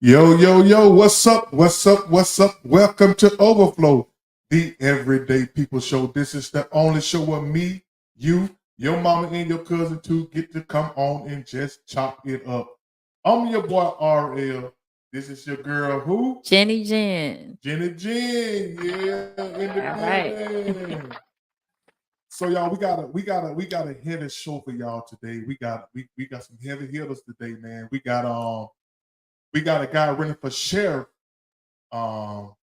Yo, yo, yo, what's up? What's up? What's up? Welcome to Overflow, the Everyday People Show. This is the only show where me, you, your mama, and your cousin too get to come on and just chop it up. I'm your boy RL. This is your girl who? Jenny Jen. Jenny Jen. Yeah, in the All right. building. So y'all, we got a heavy show for y'all today. We got some heavy hitters today, man. We got a guy running for sheriff. Um,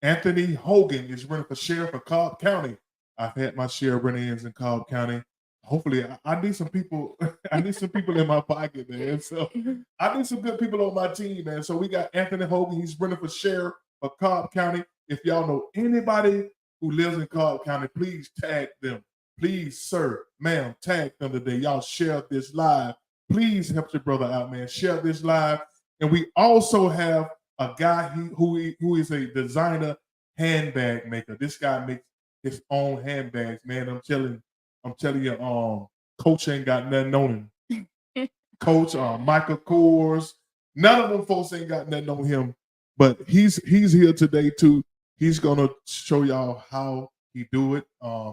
Anthony Hogan is running for sheriff of Cobb County. I've had my share of run-ins in Cobb County. Hopefully, I need some people. I need some people in my pocket, man. So I need some good people on my team, man. So we got Anthony Hogan. He's running for sheriff of Cobb County. If y'all know anybody who lives in Cobb County, please tag them. Please, sir, ma'am, tag them today. Y'all share this live. Please help your brother out, man. Share this live. And we also have a guy who is a designer handbag maker. This guy makes his own handbags, man. I'm telling you, Coach ain't got nothing on him. Coach, Michael Kors, none of them folks ain't got nothing on him. But he's here today too. He's gonna show y'all how he do it.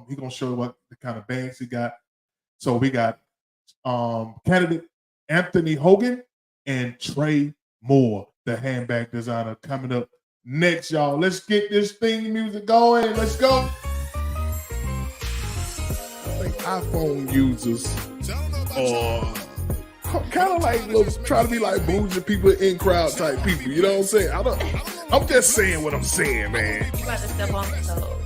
He's gonna show what the kind of bags he got. So we got candidate Anthony Hogan and Trey Moore, the handbag designer, coming up next, y'all. Let's get this theme music going. Let's go. I think iPhone users are kind of like try to be like bougie people, in crowd type people. You know what I'm saying? I'm just saying what I'm saying, man. You about to step on the toe.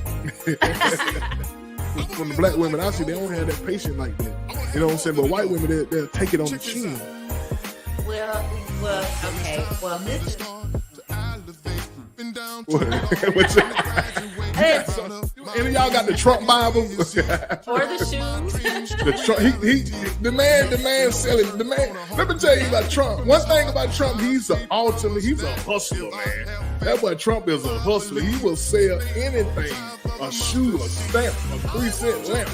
From the black women I see, they don't have that patience like that. You know what I'm saying? But white women, they'll take it on the chin. Well, okay. Well, listen. Any of y'all got the Trump Bible? Or the shoes. The man selling. The man. Let me tell you about Trump. One thing about Trump, he's a hustler, man. That boy Trump is a hustler. He will sell anything. A shoe, a stamp, a 3-cent lamp.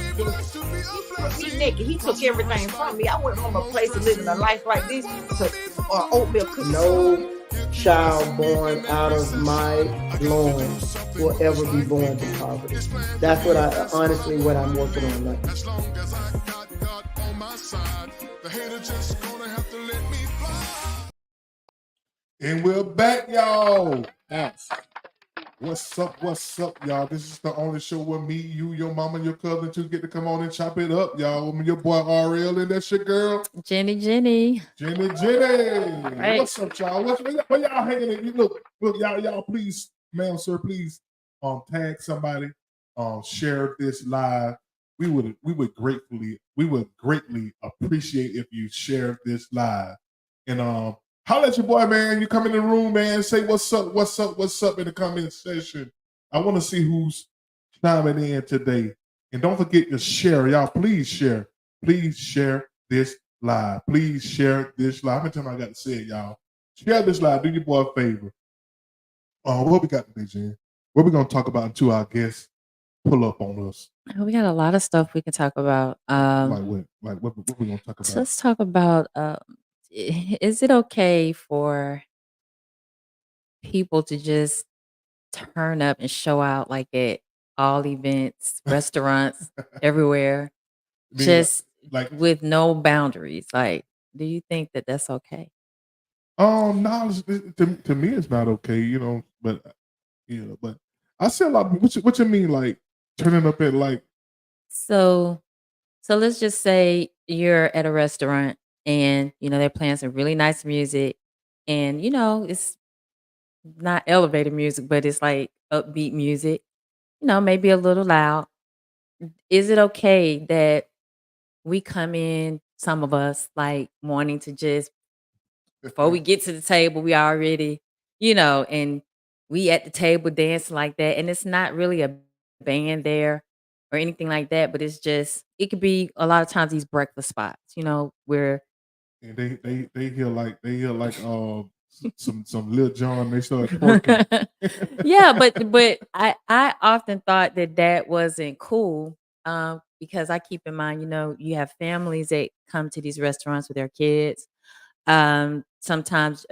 He naked. He took everything from me. I went from a place of living a life like this to oatmeal cookies. No child born out of my loins will ever be born to poverty. That's what what I'm working on now. As long as I got God on my side, the hater just gonna have to let me fly. And we're back, y'all. Yes. What's up, y'all? This is the only show where me, you, your mama, your cousin too get to come on and chop it up, y'all. I'm your boy RL, and that's your girl Jenny. Jenny. Right. What's up, y'all? Where y'all hanging in? Look, y'all, please, ma'am, sir, please, tag somebody, share this live. We would greatly appreciate if you share this live, and holla at your boy, man. You come in the room, man. Say what's up in the comment section. I want to see who's chiming in today. And don't forget to share, y'all. Please share. Please share this live. Please share this live. How many times I got to say it, y'all? Share this live. Do your boy a favor. What we got today, Jen? What we gonna talk about until our guests pull up on us? We got a lot of stuff we can talk about. Like what? Like what we gonna talk about? Let's talk about. Is it okay for people to just turn up and show out like at all events, restaurants, everywhere, I mean, just like with no boundaries? Like, do you think that that's okay? no, to me it's not okay, but I see a lot. What you mean, like turning up at like? So let's just say you're at a restaurant and they're playing some really nice music, and it's not elevator music, but it's like upbeat music, maybe a little loud. Is it okay that we come in, some of us, like wanting to just, before we get to the table, we already, and we at the table dancing like that, and it's not really a band there or anything like that, but it's just, it could be a lot of times these breakfast spots, where And they hear like some Lil Jon. They start twerking. yeah, but I often thought that wasn't cool, because I keep in mind, you have families that come to these restaurants with their kids. Sometimes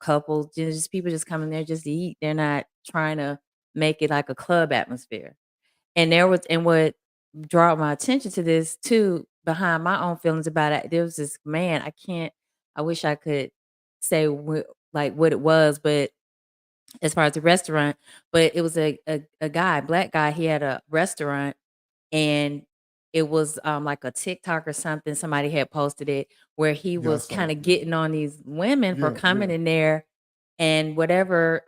couples, just people just coming there just to eat. They're not trying to make it like a club atmosphere. And what draw my attention to this too, behind my own feelings about it, there was this man. I wish I could say like what it was, but as far as the restaurant, but it was a guy, black guy. He had a restaurant, and it was like a TikTok or something. Somebody had posted it where he Yeah, I was saw kind it. of getting on these women for Yeah, coming yeah. in there, and whatever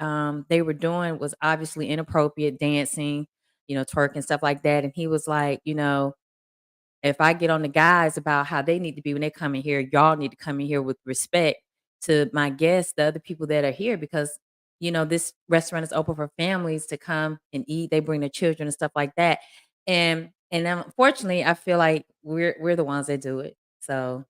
they were doing was obviously inappropriate, dancing, twerking, stuff like that. And he was like, if I get on the guys about how they need to be when they come in here, y'all need to come in here with respect to my guests, the other people that are here, because this restaurant is open for families to come and eat. They bring their children and stuff like that, and unfortunately, I feel like we're the ones that do it. So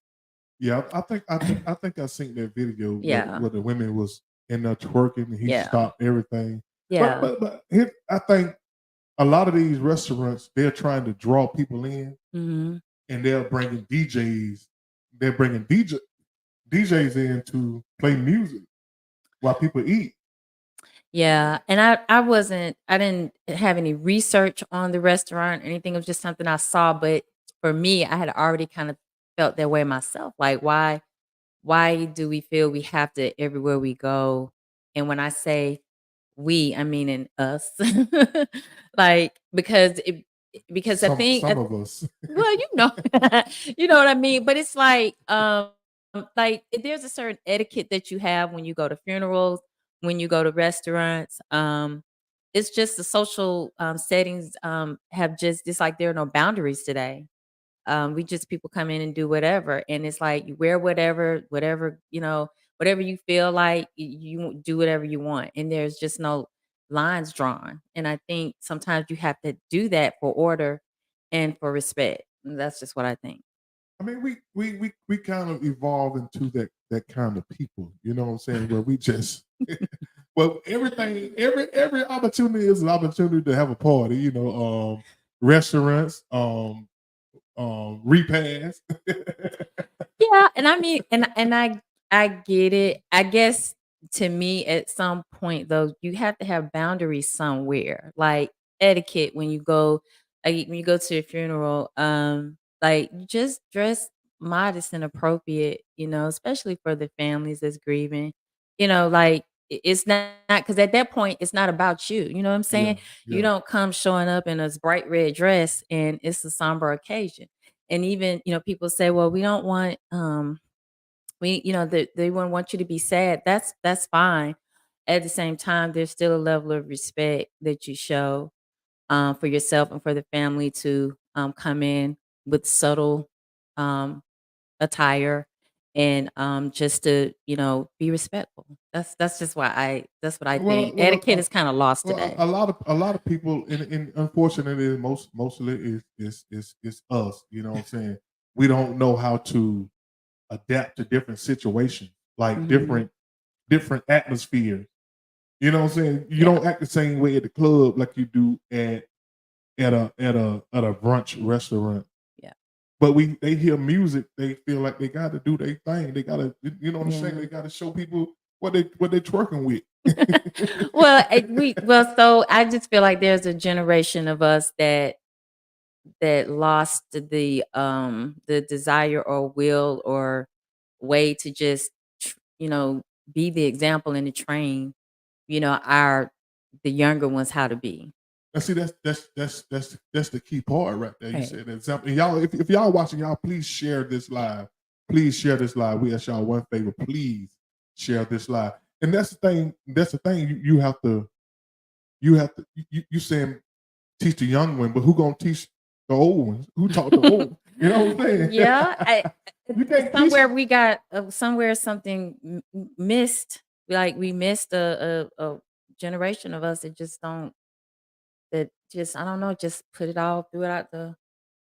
Yeah, I think I seen that video yeah, where the women was in there twerking and he yeah, stopped everything. But yeah, I think a lot of these restaurants, they're trying to draw people in, hmm and they're bringing DJs. They're bringing DJs in to play music while people eat. yeah. And I didn't have any research on the restaurant or anything. It was just something I saw. But for me, I had already kind of felt that way myself. Like, why do we feel we have to everywhere we go? And when I say we, I mean in us. Like, because I think Some of us. well, you know what I mean. But it's like there's a certain etiquette that you have when you go to funerals, when you go to restaurants. It's just the social settings have just it's like there are no boundaries today. We just people come in and do whatever, and it's like you wear whatever whatever you feel like. You do whatever you want, and there's just no lines drawn. And I think sometimes you have to do that for order and for respect. And that's just what I think. I mean, we kind of evolve into that kind of people. You know what I'm saying? Where we just well, every opportunity is an opportunity to have a party. Restaurants, repast. Yeah, and I mean, and I get it. I guess to me, at some point though, you have to have boundaries somewhere, like etiquette when you go to a funeral. Like you just dress modest and appropriate, especially for the families that's grieving. Like it's not because at that point it's not about you. You know what I'm Yeah, saying? You yeah. don't come showing up in a bright red dress and it's a somber occasion. And even people say, well, we don't want they wouldn't want you to be sad. That's fine. At the same time, there's still a level of respect that you show for yourself and for the family to come in with subtle um attire, and just to be respectful. That's just why that's what I Well, think. well, Etiquette is kind of lost well, today. a lot of people, and unfortunately, mostly is us. You know what I'm saying? We don't know how to adapt to different situations, like Hmm. different atmospheres. You know what I'm saying? You Yeah, don't act the same way at the club like you do at a brunch restaurant. yeah, But they hear music, they feel like they got to do their thing. They got to, you know what I'm saying? yeah. They got to show people what they twerking with. So I just feel like there's a generation of us that lost the desire or will or way to just be the example and to train our the younger ones how to be. And see, that's the key part right there. You Right. said an example. And y'all, if y'all watching, y'all please share this live. Please share this live. We ask y'all one favor. Please share this live. And that's the thing. That's the thing. You saying teach the young ones, but who gonna teach the old ones? Who taught the old? You know what I'm saying? Yeah, You can't teach. somewhere we got somewhere something missed. Like we missed a generation of us that just don't that just I don't know, just put it all threw it out the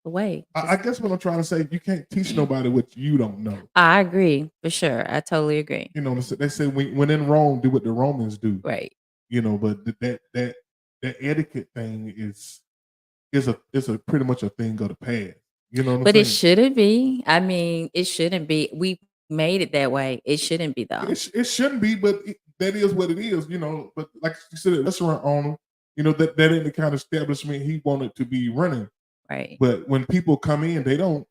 way. I guess what I'm trying to say, you can't teach nobody what you don't know. I agree for sure. I totally agree. You know, they say when in Rome, do what the Romans do. Right. But that etiquette thing is a pretty much a thing of the past. You know what I'm But it saying? shouldn't be. I mean, it shouldn't be. made it that way. It shouldn't be though. It shouldn't be, but that is what it is, you know. But like you said, a restaurant owner, you know, that ain't the kind of establishment he wanted to be running. Right. But when people come in, they gonna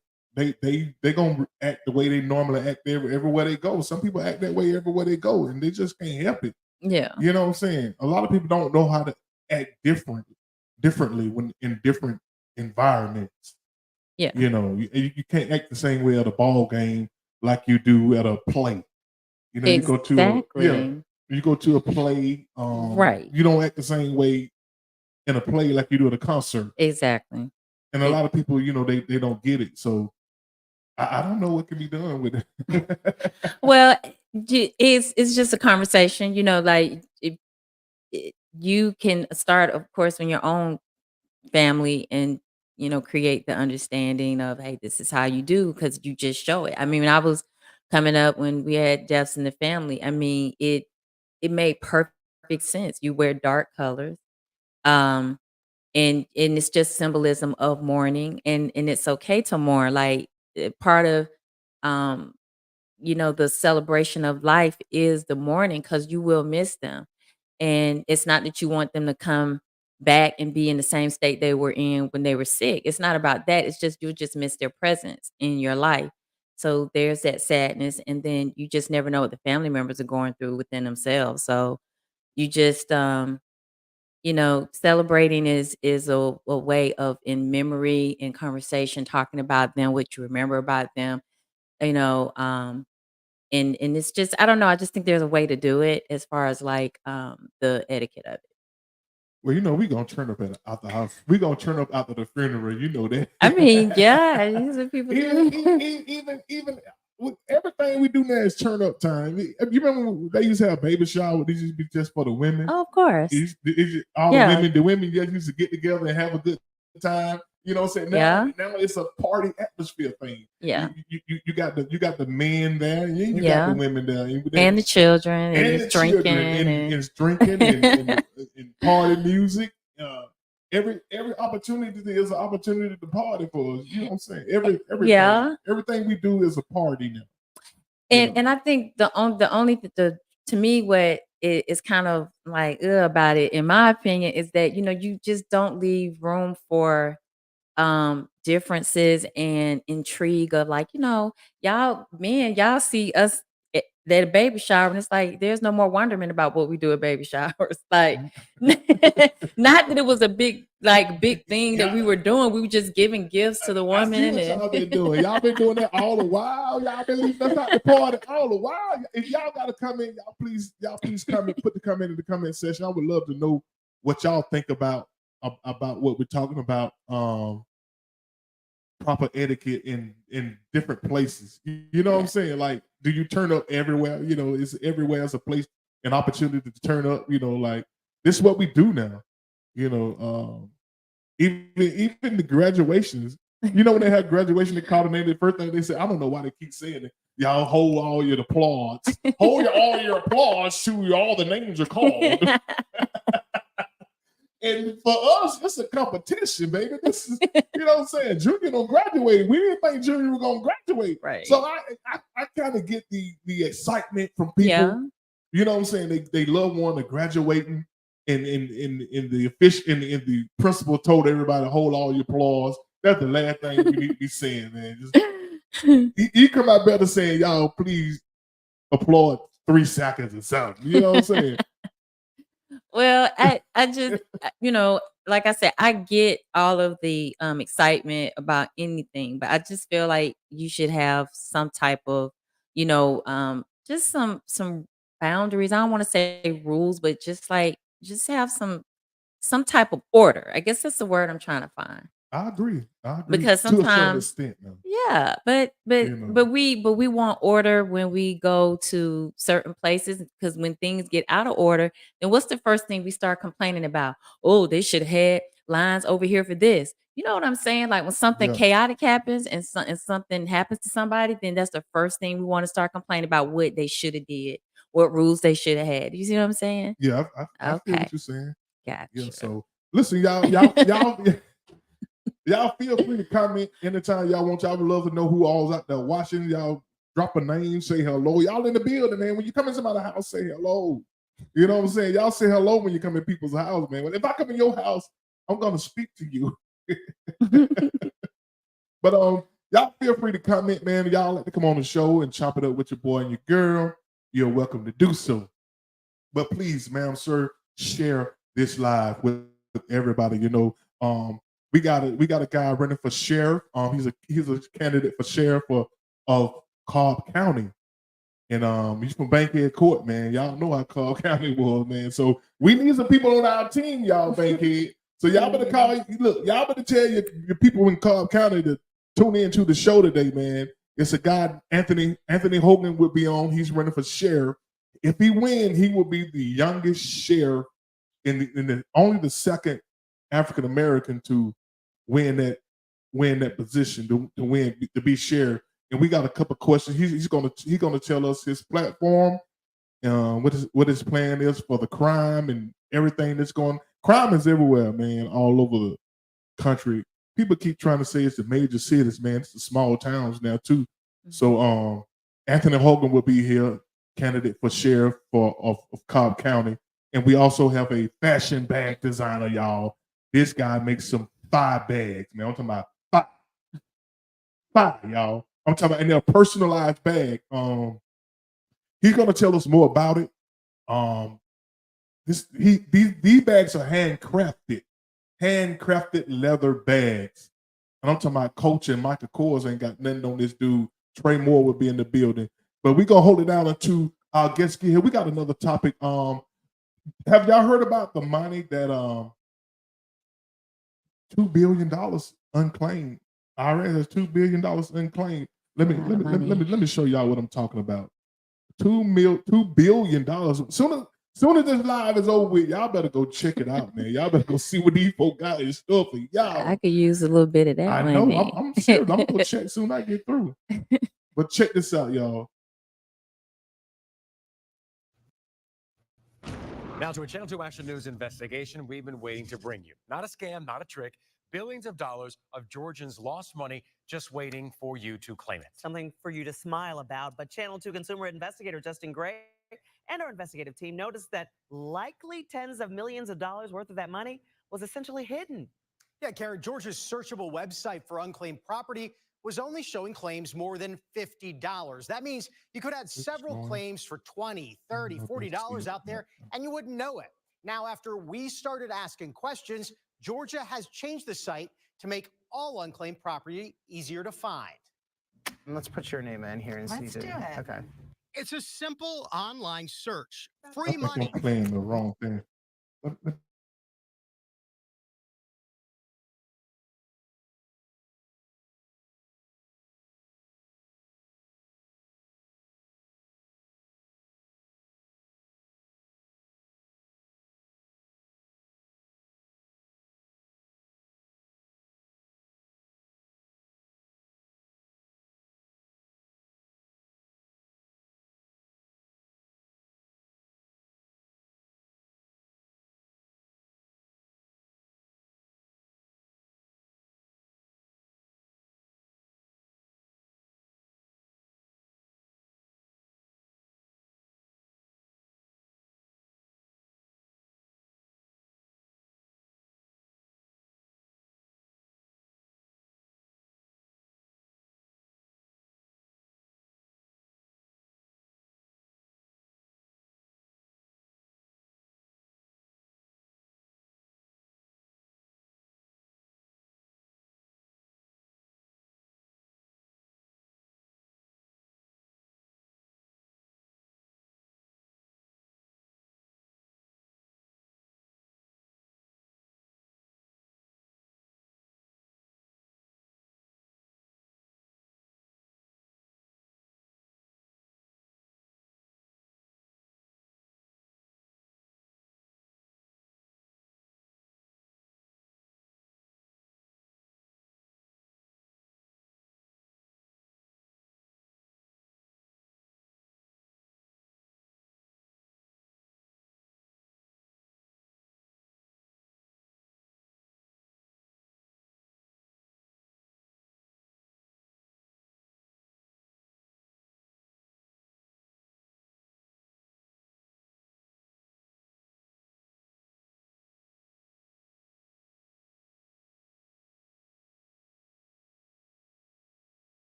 act the way they normally act everywhere they go. Some people act that way everywhere they go, and they just can't help it. Yeah. You know what I'm saying? A lot of people don't know how to act differently when in different environments. Yeah. You know, you can't act the same way at a ball game like you do at a play. You know, you go to a play, Right. you don't act the same way in a play like you do at a concert. Exactly. And a lot of people, you know, they don't get it. So I don't know what can be done with it. Well, it's just a conversation, you know, like you can start, of course, in your own family and, you know, create the understanding of, hey, this is how you do, because you just show it. I mean, when I was coming up, when we had deaths in the family, I mean, it made perfect sense. You wear dark colors. Um, and it's just symbolism of mourning, and it's okay to mourn. Like part of um you know, the celebration of life is the mourning, because you will miss them. And it's not that you want them to come back and be in the same state they were in when they were sick. It's not about that. It's just you just miss their presence in your life. So there's that sadness, and then you just never know what the family members are going through within themselves. So you just you know, celebrating is a way of, in memory and conversation, talking about them, what you remember about them, you know. And it's just, I don't know, I just think there's a way to do it as far as like the etiquette of it. Well, you know, we gonna turn up out the house. We gonna turn up after the funeral. You know that. I mean, yeah, these are people even with everything we do now is turn up time. You remember when they used to have baby shower? These used to be just for the women. Oh, of course. All Yeah. the women just used to get together and have a good time. You know what I'm saying? Now it's a party atmosphere thing. Yeah. You got the men there, and you got Yeah. the women there, And the children, and and it's the children, drinking. and it's drinking and party music. Every opportunity is an opportunity to party for us. You know what I'm saying? Everything we do is a party now. And I think the only to me what is kind of like about it, in my opinion, is that, you know, you just don't leave room for differences and intrigue of, like, you know, y'all see us at a baby shower, and it's like there's no more wonderment about what we do at baby showers. Like, not that it was a big thing that we were doing. We were just giving gifts to the woman. Y'all been doing. Y'all been doing that all the while. Y'all been leaving us out the party all the while. If y'all gotta come in, y'all please come and put the comment in the comment section. I would love to know what y'all think about what we're talking about. Proper etiquette in different places. You know what I'm saying? Like, do you turn up everywhere? You know, is everywhere as a place, an opportunity to turn up? You know, like, this is what we do now. You know, even the graduations. You know, when they had graduation, they called the name. The first thing they said, I don't know why they keep saying it. Y'all hold all your applause. Hold all your applause to all the names are called. And for us, it's a competition, baby. This is, you know what I'm saying? Junior don't graduate. We didn't think Junior was gonna graduate. Right. So I kind of get the excitement from people. Yeah. You know what I'm saying? They love one to graduating, and the principal told everybody to hold all your applause. That's the last thing you need to be saying, man. Just, he come out better saying, y'all please applaud 3 seconds or something. You know what I'm saying? Well, I just, you know, like I said, I get all of the excitement about anything, but I just feel like you should have some type of, you know, just some boundaries. I don't want to say rules, but just have some type of order. I guess that's the word I'm trying to find. I agree. Because to a certain sometimes, extent, though. yeah, but You know. we want order when we go to certain places, because when things get out of order, then what's the first thing we start complaining about? Oh, they should have had lines over here for this. You know what I'm saying? Like, when something Yeah. chaotic happens and something happens to somebody, then that's the first thing we want to start complaining about, what they should have did, what rules they should have had. You see what I'm saying? Yeah, I feel Okay. what you're saying. Gotcha. Yeah. So listen, y'all feel free to comment anytime y'all want. Y'all would love to know who all's out there watching. Y'all drop a name, say hello. Y'all in the building, man. When you come into my house, say hello. You know what I'm saying? Y'all say hello when you come in people's house, man. If I come in your house, I'm gonna speak to you. But y'all feel free to comment, man. Y'all like to come on the show and chop it up with your boy and your girl. You're welcome to do so. But please, ma'am, sir, share this live with everybody. You know, we got a guy running for sheriff. He's a candidate for sheriff of Cobb County. And he's from Bankhead Court, man. Y'all know how Cobb County was, man. So we need some people on our team, y'all, Bankhead. So y'all better y'all better tell your people in Cobb County to tune in to the show today, man. It's a guy, Anthony Hogan will be on. He's running for sheriff. If he wins, he will be the youngest sheriff only the second African American to win that position to be sheriff. And we got a couple questions. He's gonna tell us his platform, what his plan is for the crime and everything that's going. Crime is everywhere, man, all over the country. People keep trying to say it's the major cities, man. It's the small towns now too. So Anthony Hogan will be here, candidate for sheriff of Cobb County. And we also have a fashion bag designer, y'all. This guy makes some fire bags, man. I'm talking about fire, y'all. I'm talking about in their personalized bag. He's gonna tell us more about it. These bags are handcrafted leather bags. And I'm talking about Coach and Michael Kors ain't got nothing on this dude. Trey Moore will be in the building. But we're gonna hold it down until our guests get here. We got another topic. Have y'all heard about the money that $2 billion unclaimed? IRS has $2 billion unclaimed. Let me show y'all what I'm talking about. $2 billion. Soon as this live is over with, y'all better go check it out, man. Y'all better go see what these folk got in store for y'all. I could use a little bit of that. I know. I'm serious. I'm gonna go check soon as I get through. But check this out, y'all. Now to a Channel 2 Action News investigation we've been waiting to bring you. Not a scam, not a trick. Billions of dollars of Georgians' lost money just waiting for you to claim it. Something for you to smile about. But Channel 2 consumer investigator Justin Gray and our investigative team noticed that likely tens of millions of dollars worth of that money was essentially hidden. Yeah, Karen, Georgia's searchable website for unclaimed property was only showing claims more than $50. That means you could have several claims for $20, $30, $40 out there, and you wouldn't know it. Now, after we started asking questions, Georgia has changed the site to make all unclaimed property easier to find. Let's put your name in here and see. Let's do it. Okay. It's a simple online search. Free money. I'm playing the wrong thing.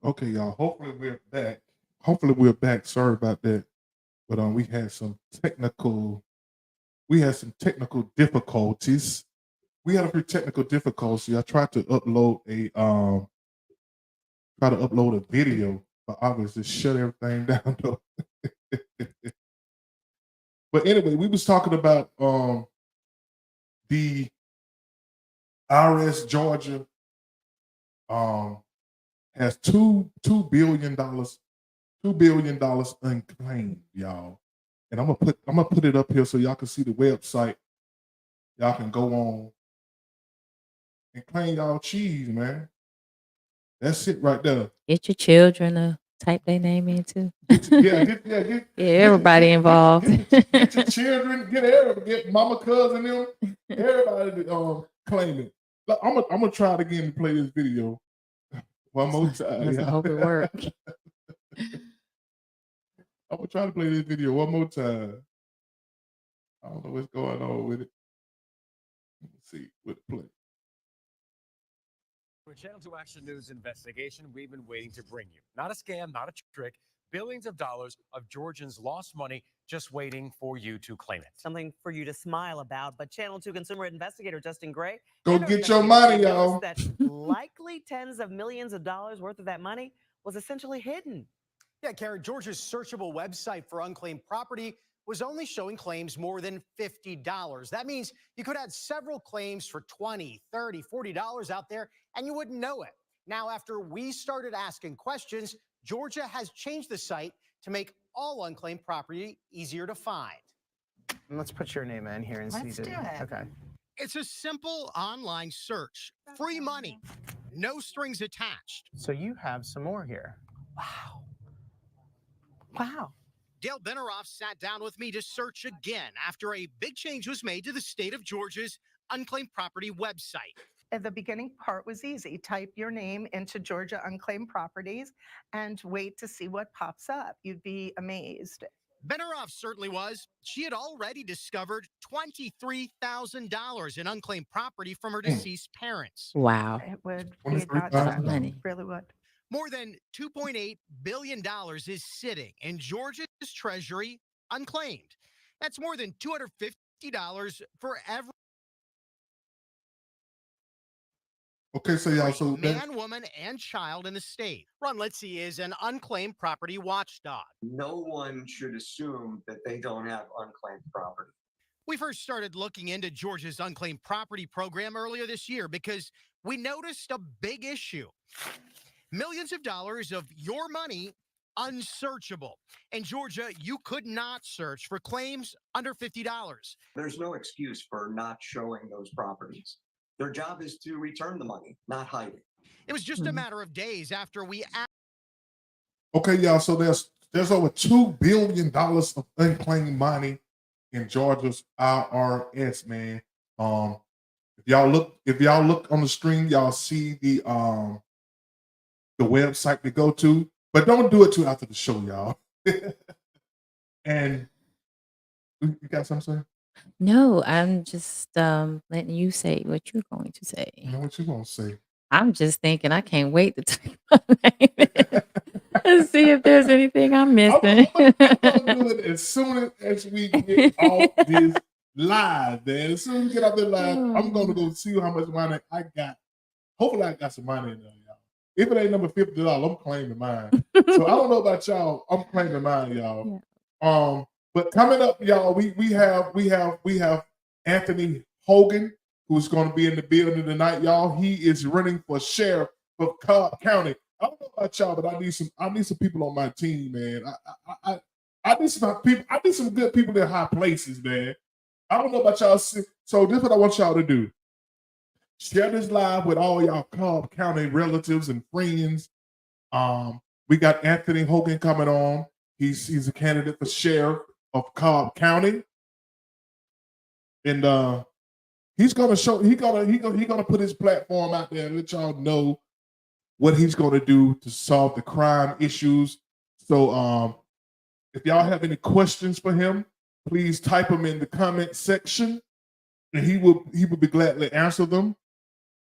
Okay, y'all. Hopefully we're back. Hopefully we're back. Sorry about that. But we had some technical difficulties. We had a few technical difficulties. I tried to upload a video, but I was just shut everything down though. But anyway, we was talking about the IRS Georgia has $2 billion unclaimed, y'all. And I'm gonna put it up here so y'all can see the website. Y'all can go on and claim y'all cheese, man. That's it right there. Get your children to type their name in too. Yeah, Everybody involved. Get your children, get mama, cousin, them, everybody claim it. Look, I'm gonna try it again to play this video one more time. I hope it works. I'm gonna try to play this video one more time. I don't know what's going on with it. Let's see what play. For Channel 2 Action News investigation, we've been waiting to bring you. Not a scam, not a trick. Billions of dollars of Georgians' lost money, just waiting for you to claim it. Something for you to smile about. But Channel 2 consumer investigator Justin Gray Go get your money, y'all. That likely tens of millions of dollars worth of that money was essentially hidden. Yeah, Karen, Georgia's searchable website for unclaimed property was only showing claims more than $50. That means you could have several claims for $20, $30, $40 out there, and you wouldn't know it. Now, after we started asking questions, Georgia has changed the site to make all unclaimed property easier to find. Let's put your name in here and see. Let's do it. Okay. It's a simple online search. Free money. No strings attached. So you have some more here. Wow. Wow. Dale Benaroff sat down with me to search again after a big change was made to the state of Georgia's unclaimed property website. At the beginning part was easy. Type your name into Georgia Unclaimed Properties and wait to see what pops up. You'd be amazed. Benaroff certainly was. She had already discovered $23,000 in unclaimed property from her deceased parents. Wow. It would be $23,000. not Money. really would. More than $2.8 billion is sitting in Georgia's treasury unclaimed. That's more than $250 for every Okay, so y'all, so man, woman, and child in the state. Ron Litzy is an unclaimed property watchdog. No one should assume that they don't have unclaimed property. We first started looking into Georgia's unclaimed property program earlier this year because we noticed a big issue. Millions of dollars of your money unsearchable. In Georgia, you could not search for claims under $50. There's no excuse for not showing those properties. Their job is to return the money, not hide it. It was just a matter of days after we asked. okay, y'all. So there's over $2 billion of unclaimed money in Georgia's IRS, man. If y'all look on the screen, y'all see the website to go to, but don't do it till after the show, y'all. And you got something to say? No, I'm just letting you say what you're going to say. You know what you gonna say? I'm just thinking I can't wait to type my name in and see if there's anything I'm missing. I'm gonna do it as soon as we get off this live, man. As soon as we get off this live, I'm gonna go see how much money I got. Hopefully I got some money in there, y'all. If it ain't number $50, I'm claiming mine. So I don't know about y'all. I'm claiming mine, y'all. Yeah. But coming up, y'all, we have Anthony Hogan, who's going to be in the building tonight, y'all. He is running for Sheriff of Cobb County. I don't know about y'all, but I need some people on my team, man. I need some people. I need some good people in high places, man. I don't know about y'all. So this is what I want y'all to do. Share this live with all y'all Cobb County relatives and friends. We got Anthony Hogan coming on. He's a candidate for Sheriff of Cobb County, and he's gonna put his platform out there and let y'all know what he's gonna do to solve the crime issues. So if y'all have any questions for him, please type them in the comment section, and he will be gladly answer them.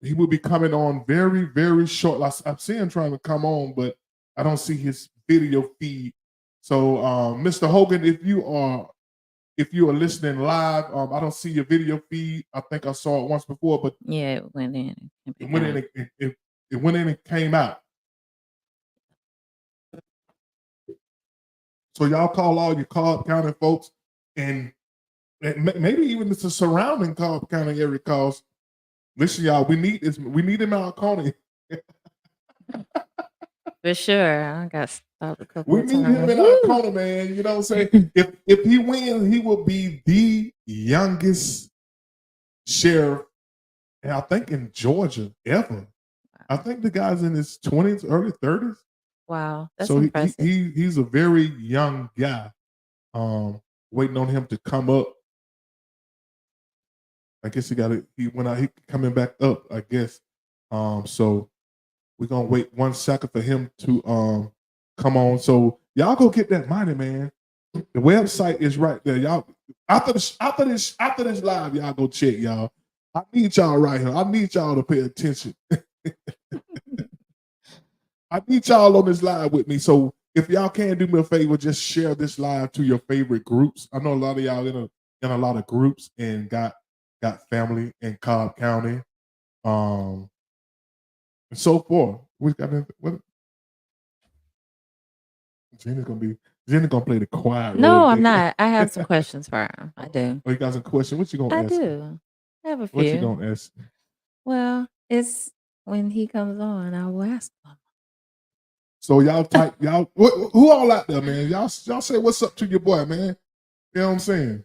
He will be coming on very, very short. I'm seeing him trying to come on, but I don't see his video feed. So, Mr. Hogan, if you are listening live, I don't see your video feed. I think I saw it once before, but Yeah, it went in. And it came went back in. out. It went in and came out. So y'all call all your Cobb County folks, and maybe even the surrounding Cobb County area calls. Listen, y'all, we need this. We need him out County. For sure. I got stopped a couple We of need him times. in our corner, man. You know what I'm saying? If he wins, he will be the youngest sheriff, and I think in Georgia ever. I think the guy's in his 20s, early 30s. Wow, that's So impressive. he's a very young guy. Waiting on him to come up. I guess he went out, he coming back up, I guess. So we're gonna wait 1 second for him to come on. So y'all go get that money, man. The website is right there. Y'all after this live, y'all go check, y'all. I need y'all right here. I need y'all to pay attention. I need y'all on this live with me. So if y'all can do me a favor, just share this live to your favorite groups. I know a lot of y'all in a lot of groups and got family in Cobb County, and so forth. We got what? Gina's gonna play the quiet role. No, I'm not. I have some questions for him. I do. Oh, you got some questions? What you gonna I ask? do. I have a What you few. gonna ask? Well, it's when he comes on, I will ask him. So y'all type y'all who all out there, man? Y'all say what's up to your boy, man. You know what I'm saying?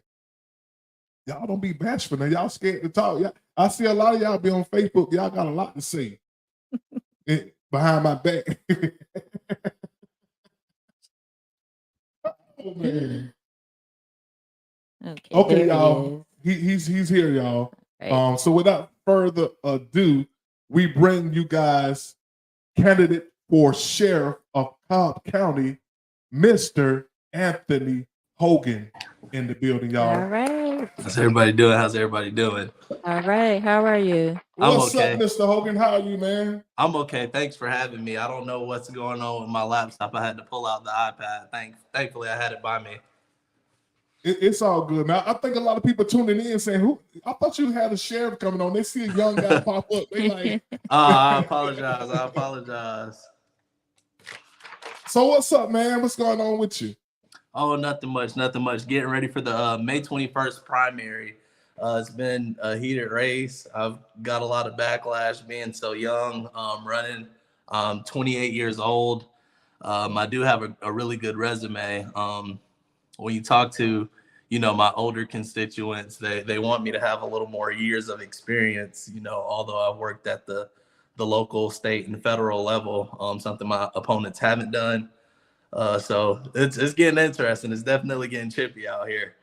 Y'all don't be bashful now. Y'all scared to talk. I see a lot of y'all be on Facebook. Y'all got a lot to say behind my back. Oh, man. Okay, there y'all. he He's here, y'all. Right. So without further ado, we bring you guys candidate for Sheriff of Cobb County, Mr. Anthony Hogan, in the building, y'all. All right. How's everybody doing? How's everybody doing? All right. How are you? What's okay. up, Mr. Hogan? How are you, man? I'm okay. Thanks for having me. I don't know what's going on with my laptop. I had to pull out the iPad. Thankfully, I had it by me. It's all good, man. I think a lot of people tuning in saying, "Who? I thought you had a sheriff coming on." They see a young guy pop up. They like, I apologize. So what's up, man? What's going on with you? Oh, nothing much. Getting ready for the May 21st primary. It's been a heated race. I've got a lot of backlash being so young, running. 28 years old. I do have a really good resume. When you talk to, my older constituents, they want me to have a little more years of experience, although I've worked at the local, state, and federal level, something my opponents haven't done. So it's getting interesting. It's definitely getting chippy out here.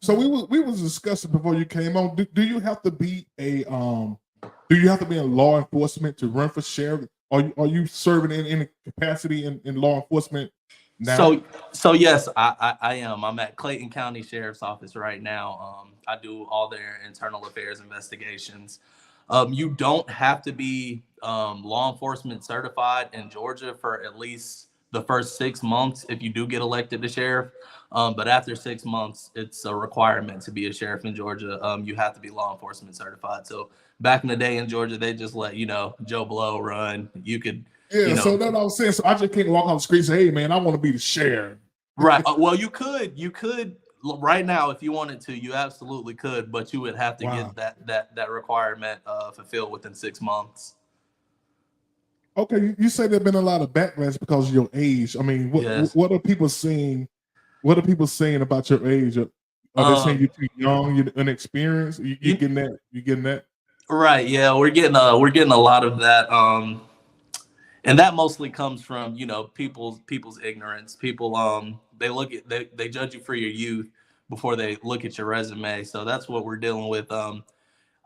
So we was discussing before you came on. Do you have to be a in law enforcement to run for sheriff? Are you serving in any capacity in law enforcement now? So yes, I am. I'm at Clayton County Sheriff's Office right now. I do all their internal affairs investigations. You don't have to be law enforcement certified in Georgia for at least the first 6 months if you do get elected to sheriff. But after 6 months, it's a requirement to be a sheriff in Georgia. You have to be law enforcement certified. So back in the day in Georgia, they just let, Joe Blow run. You could, So that's what I was saying. So I just can't walk on the street and say, "Hey, man, I want to be the sheriff." Right. Well, you could right now if you wanted to. You absolutely could, but you would have to get that requirement fulfilled within 6 months. Okay, you say there's been a lot of backlash because of your age. I mean, what are people saying? What are people saying about your age? Are they saying you're too young, you're inexperienced? You getting that? You getting that? Right. Yeah, we're getting a lot of that. And that mostly comes from people's ignorance. People they judge you for your youth before they look at your resume. So that's what we're dealing with.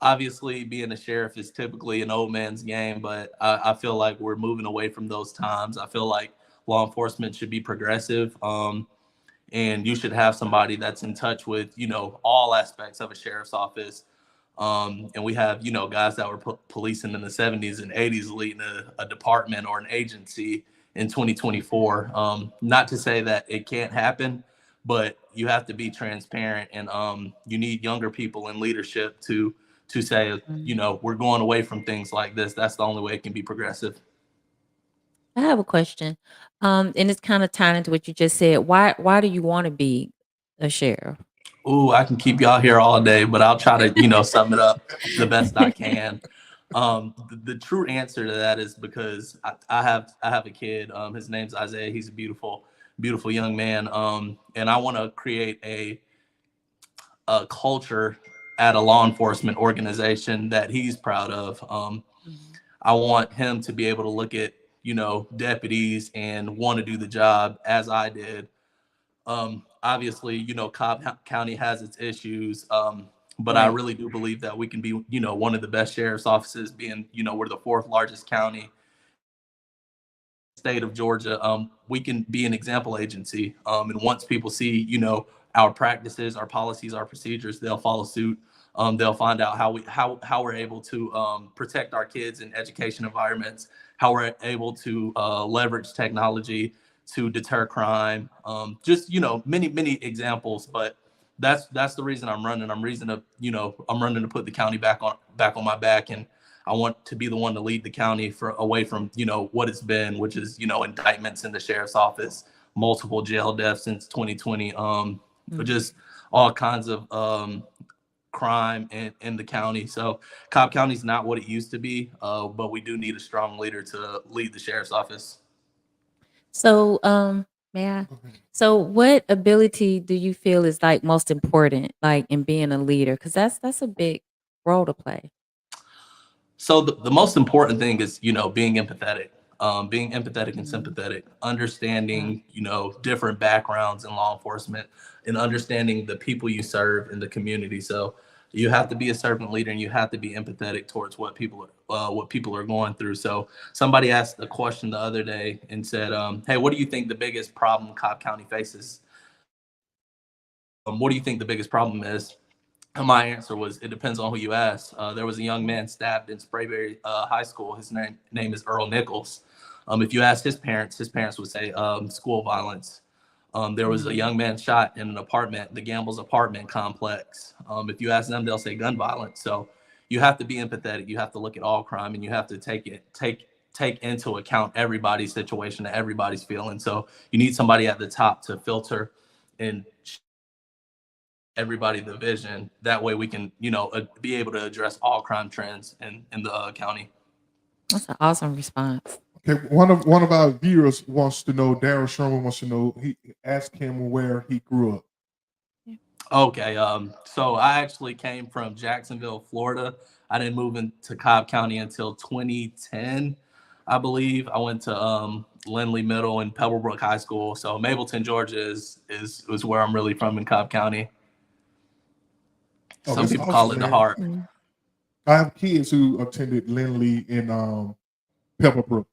Obviously, being a sheriff is typically an old man's game, but I feel like we're moving away from those times. I feel like law enforcement should be progressive, and you should have somebody that's in touch with all aspects of a sheriff's office. And we have, guys that were policing in the 70s and 80s leading a department or an agency in 2024. Not to say that it can't happen, but you have to be transparent, and you need younger people in leadership to say, we're going away from things like this. That's the only way it can be progressive. I have a question. And it's kind of tying into what you just said. Why do you want to be a sheriff? Ooh, I can keep y'all here all day, but I'll try to, sum it up the best I can. The true answer to that is because I have a kid. His name's Isaiah. He's a beautiful, beautiful young man. And I want to create a culture at a law enforcement organization that he's proud of. I want him to be able to look at, deputies and want to do the job as I did. Obviously, Cobb County has its issues, but I really do believe that we can be, one of the best sheriff's offices, being, we're the 4th largest county state of Georgia. We can be an example agency. And once people see, our practices, our policies, our procedures, they'll follow suit. They'll find out how we're able to protect our kids in education environments, how we're able to leverage technology to deter crime. Just, many examples, but that's the reason I'm running. I'm running to put the county back on my back, and I want to be the one to lead the county away from, what it's been, which is, indictments in the sheriff's office, multiple jail deaths since 2020, but just all kinds of crime in the county. So Cobb County's not what it used to be, but we do need a strong leader to lead the sheriff's office. So, may I? So, what ability do you feel is like most important, like in being a leader? Because that's a big role to play. So the most important thing is, being empathetic. Being empathetic and sympathetic, understanding, different backgrounds in law enforcement, and understanding the people you serve in the community. So you have to be a servant leader, and you have to be empathetic towards what people are going through. So somebody asked a question the other day and said, "Hey, what do you think the biggest problem Cobb County faces? What do you think the biggest problem is?" And my answer was, it depends on who you ask. There was a young man stabbed in Sprayberry High School. His name is Earl Nichols. If you ask his parents would say school violence. There was a young man shot in an apartment, the Gamble's apartment complex. If you ask them, they'll say gun violence. So you have to be empathetic. You have to look at all crime, and you have to take into account everybody's situation and everybody's feeling. So you need somebody at the top to filter and everybody the vision. That way we can, be able to address all crime trends in the county. That's an awesome response. Okay, one of our viewers wants to know. Darryl Sherman wants to know. He asked him where he grew up. Okay, so I actually came from Jacksonville, Florida. I didn't move into Cobb County until 2010, I believe. I went to Lindley Middle and Pebblebrook High School. So Mableton, Georgia is where I'm really from in Cobb County. Some people call it the heart. I have kids who attended Lindley in Pebblebrook.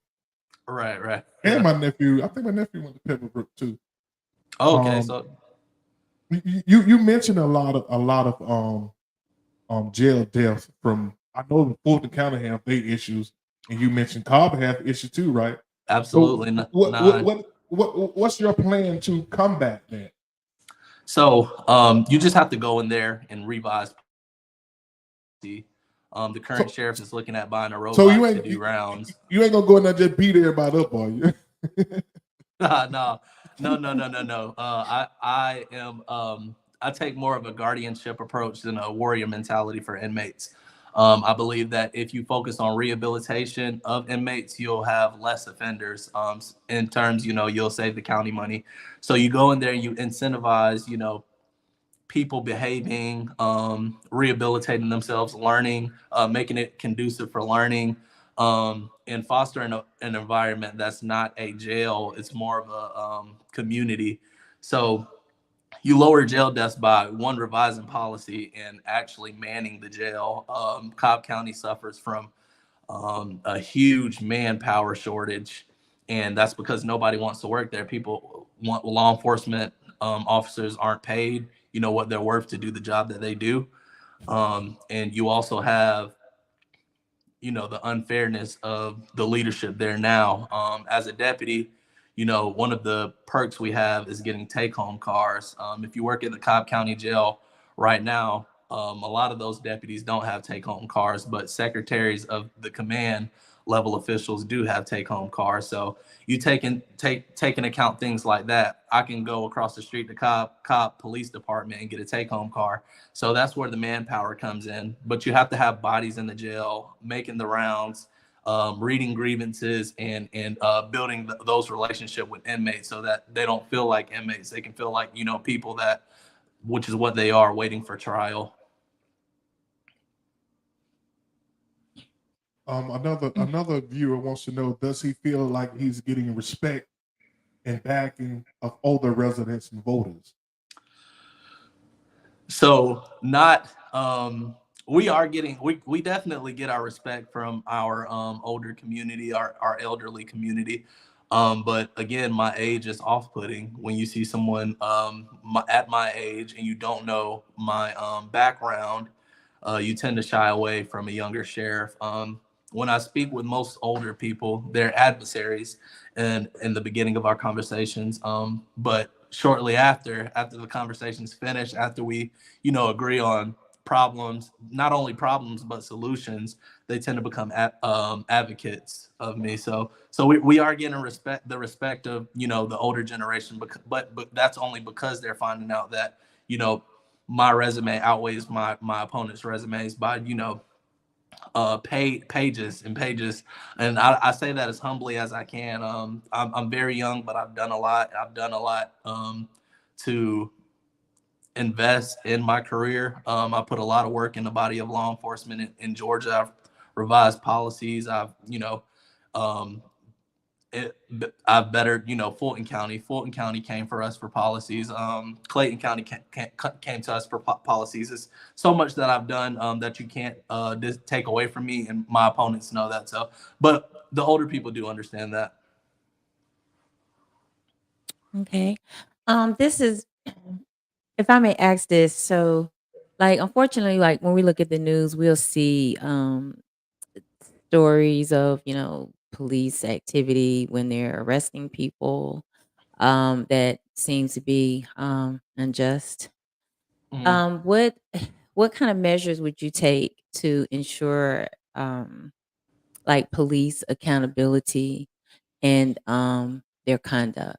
Right. And my nephew, I think my nephew went to Pebblebrook too. Okay, so you mentioned a lot of jail deaths from. I know the Fulton County have their issues, and you mentioned Cobb have issues too, right? Absolutely. So what's your plan to combat that? So you just have to go in there and revise. The current sheriff is looking at buying a robot to do rounds. You ain't gonna go in there and just beat everybody up, are you? No. I am. I take more of a guardianship approach than a warrior mentality for inmates. I believe that if you focus on rehabilitation of inmates, you'll have less offenders. In terms, you'll save the county money. So you go in there, you incentivize, people behaving, rehabilitating themselves, learning, making it conducive for learning, and fostering an environment that's not a jail. It's more of a community. So you lower jail deaths by one, revising policy and actually manning the jail. Cobb County suffers from a huge manpower shortage, and that's because nobody wants to work there. People want law enforcement officers aren't paid, what they're worth to do the job that they do. And you also have, the unfairness of the leadership there now. As a deputy, one of the perks we have is getting take-home cars. If you work at the Cobb County Jail right now, a lot of those deputies don't have take-home cars, but secretaries of the command level officials do have take-home cars. So you take in account things like that. I can go across the street to Cobb Police Department and get a take-home car. So that's where the manpower comes in. But you have to have bodies in the jail, making the rounds, reading grievances, and building those relationships with inmates so that they don't feel like inmates. They can feel like, people that, which is what they are, waiting for trial. Another viewer wants to know: does he feel like he's getting respect and backing of older residents and voters? So not we definitely get our respect from our older community, our elderly community. But again, my age is off-putting when you see someone at my age and you don't know my background. You tend to shy away from a younger sheriff. When I speak with most older people, they're adversaries and in the beginning of our conversations. But shortly after the conversation's finished, after we, agree on problems, not only problems, but solutions, they tend to become advocates of me. So we are getting the respect of, the older generation, but that's only because they're finding out that, my resume outweighs my opponent's resumes by, pages and pages. And I say that as humbly as I can. I'm very young, but I've done a lot. To invest in my career. I put a lot of work in the body of law enforcement in Georgia. I've revised policies. Um, I've bettered, Fulton County. Fulton County came for us for policies. Clayton County came to us for policies. It's so much that I've done that you can't just take away from me, and my opponents know that. So, but the older people do understand that. Okay. This is, if I may ask this, so like unfortunately, like when we look at the news, we'll see stories of, police activity when they're arresting people that seems to be unjust. What what kind of measures would you take to ensure like police accountability and their conduct?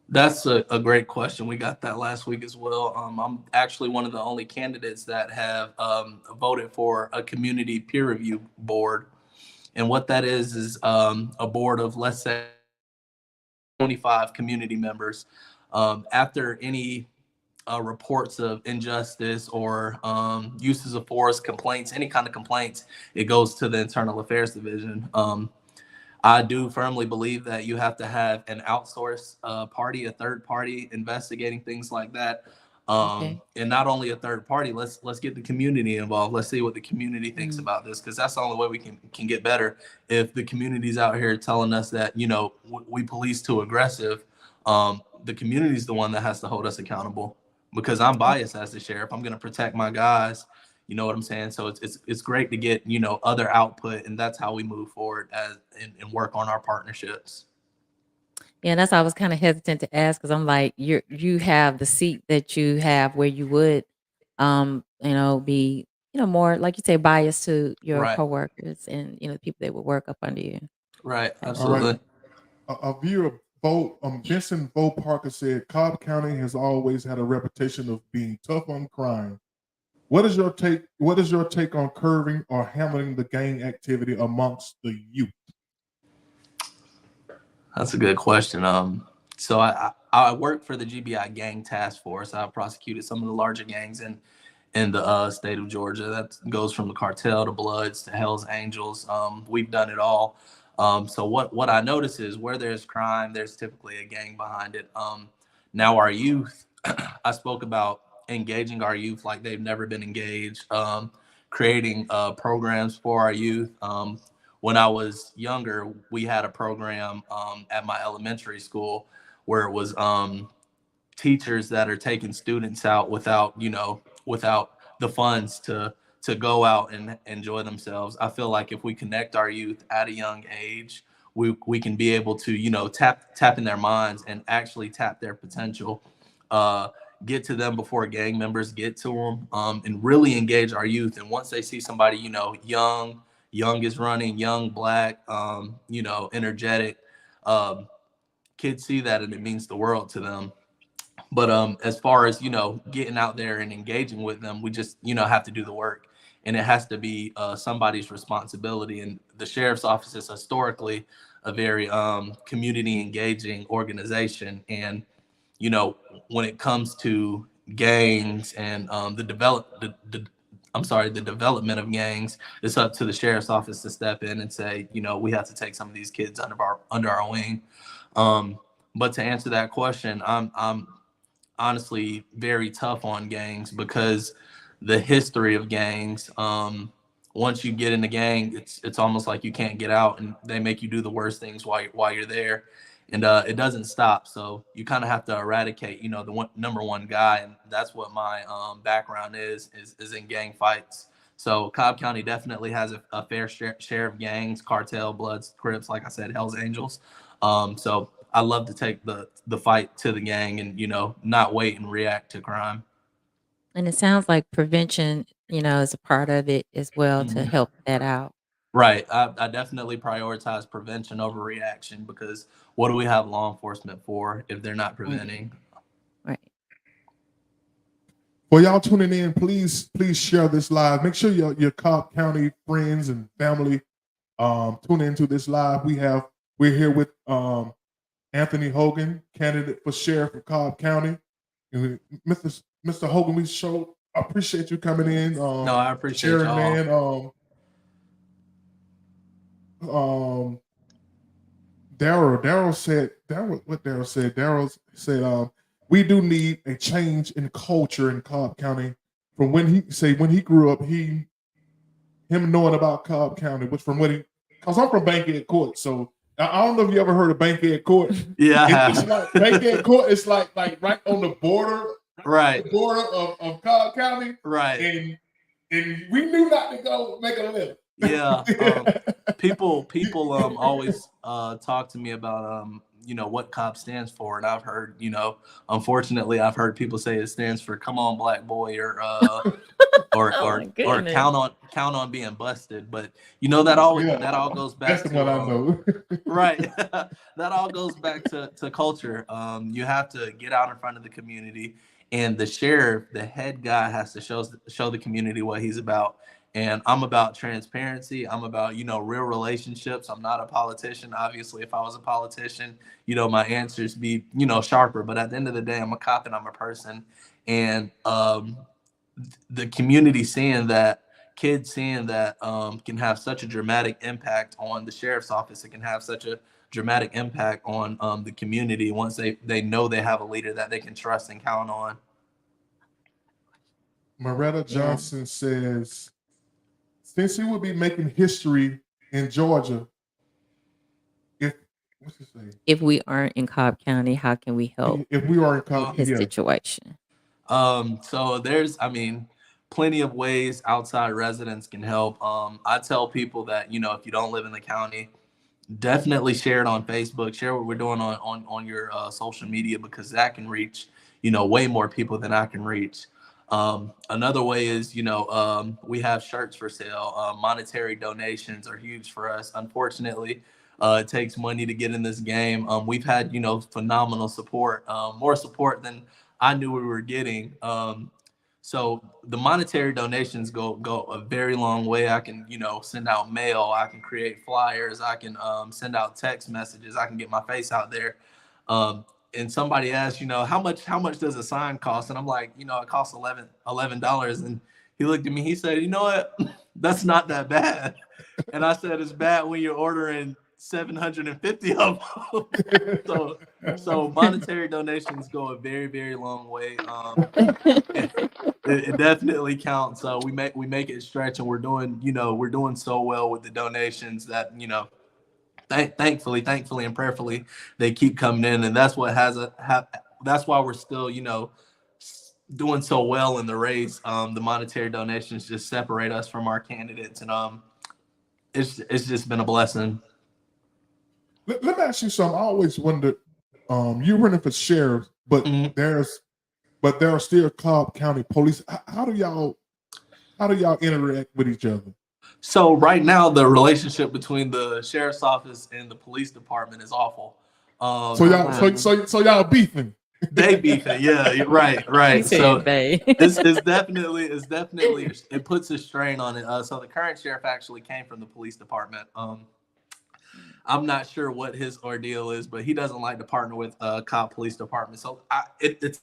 That's a great question. We got that last week as well. I'm actually one of the only candidates that have voted for a community peer review board. And what that is a board of, let's say, 25 community members. After any reports of injustice or uses of force, complaints, any kind of complaints, it goes to the Internal Affairs Division. I do firmly believe that you have to have an outsourced party, a third party investigating things like that. Okay. And not only a third party, let's get the community involved. Let's see what the community thinks about this, because that's the only way we can get better. If the community's out here telling us that, we police too aggressive, the community's the one that has to hold us accountable, because I'm biased as the sheriff. I'm going to protect my guys. You know what I'm saying? So it's great to get, other output, and that's how we move forward and work on our partnerships. Yeah, that's why I was kind of hesitant to ask, because I'm like, you have the seat that you have where you would be, more like you say, biased to your Right. coworkers and, the people that would work up under you. Right. Type Absolutely. A viewer, Vincent Bo Parker said, Cobb County has always had a reputation of being tough on crime. What is your take? What is your take on curbing or handling the gang activity amongst the youth? That's a good question. So I work for the GBI Gang Task Force. I prosecuted some of the larger gangs in the state of Georgia. That goes from the cartel to Bloods to Hell's Angels. We've done it all. So what I notice is where there's crime, there's typically a gang behind it. Now our youth, I spoke about engaging our youth like they've never been engaged, creating programs for our youth. When I was younger, we had a program at my elementary school where it was teachers that are taking students out without the funds to go out and enjoy themselves. I feel like if we connect our youth at a young age, we can be able to, you know, tap in their minds and actually tap their potential, get to them before gang members get to them, and really engage our youth. And once they see somebody, you know, young is running, young, black, you know, energetic, kids see that and it means the world to them. But as far as, you know, getting out there and engaging with them, we just, you know, have to do the work, and it has to be somebody's responsibility. And the sheriff's office is historically a very community engaging organization. And, you know, when it comes to gangs and the development of gangs, it's up to the sheriff's office to step in and say, you know, we have to take some of these kids under our wing. But to answer that question, I'm honestly very tough on gangs, because the history of gangs, once you get in the gang, it's almost like you can't get out, and they make you do the worst things while you're there, and it doesn't stop. So you kind of have to eradicate, you know, the number one guy, and that's what my background is in gang fights. So Cobb County definitely has a fair share of gangs, cartel, Bloods, Crips, like I said, Hells Angels. So I love to take the fight to the gang and, you know, not wait and react to crime. And it sounds like prevention, you know, is a part of it as well to help that out. Right. I definitely prioritize prevention over reaction, because what do we have law enforcement for if they're not preventing? Right. For y'all tuning in, please share this live. Make sure your Cobb County friends and family tune into this live. We're here with Anthony Hogan, candidate for Sheriff of Cobb County. And Mr. Hogan, I appreciate you coming in. No, I appreciate y'all. Man, Daryl said, we do need a change in culture in Cobb County. From when he grew up, him knowing about Cobb County, because I'm from Bankhead Court, so I don't know if you ever heard of Bankhead Court. Yeah, it's like Bankhead Court. It's like right on the border, right? The border of Cobb County, right? And we knew not to go make a living. Yeah, people always talk to me about you know, what Cobb stands for, and I've heard, you know, unfortunately, I've heard people say it stands for "Come on, Black Boy," or or count on being busted. But you know, that all goes back That's to what I know. right. That all goes back to culture. You have to get out in front of the community, and the sheriff, the head guy, has to show the community what he's about. And I'm about transparency. I'm about, you know, real relationships. I'm not a politician. Obviously, if I was a politician, you know, my answers be, you know, sharper. But at the end of the day, I'm a cop and I'm a person. And the community seeing that, kids seeing that can have such a dramatic impact on the sheriff's office. It can have such a dramatic impact on the community once they know they have a leader that they can trust and count on. Moretta Johnson says, since he would be making history in Georgia, if we aren't in Cobb County, how can we help? If we are in Cobb his situation. So there's, plenty of ways outside residents can help. I tell people that, you know, if you don't live in the county, definitely share it on Facebook, share what we're doing on your social media, because that can reach, you know, way more people than I can reach. Another way is, you know, we have shirts for sale. Monetary donations are huge for us. Unfortunately, it takes money to get in this game. We've had, you know, phenomenal support, more support than I knew we were getting. So the monetary donations go a very long way. I can, you know, send out mail. I can create flyers. I can send out text messages. I can get my face out there. And somebody asked, you know, how much does a sign cost? And I'm like, you know, it costs $11. And he looked at me, he said, you know what? That's not that bad. And I said, it's bad when you're ordering 750 of them. So monetary donations go a very, very long way. It definitely counts. So we make it stretch, and we're doing so well with the donations that, you know, thankfully and prayerfully they keep coming in, and that's what that's why we're still, you know, doing so well in the race. The monetary donations just separate us from our candidates, and it's just been a blessing. Let me ask you something. I always wondered, you're running for sheriff, but there are still Cobb County police. How do y'all interact with each other? So right now, the relationship between the sheriff's office and the police department is awful. So y'all beefing. They beefing, yeah, right. He said So they. it's definitely it puts a strain on it. So the current sheriff actually came from the police department. I'm not sure what his ordeal is, but he doesn't like to partner with Cobb Police Department. So if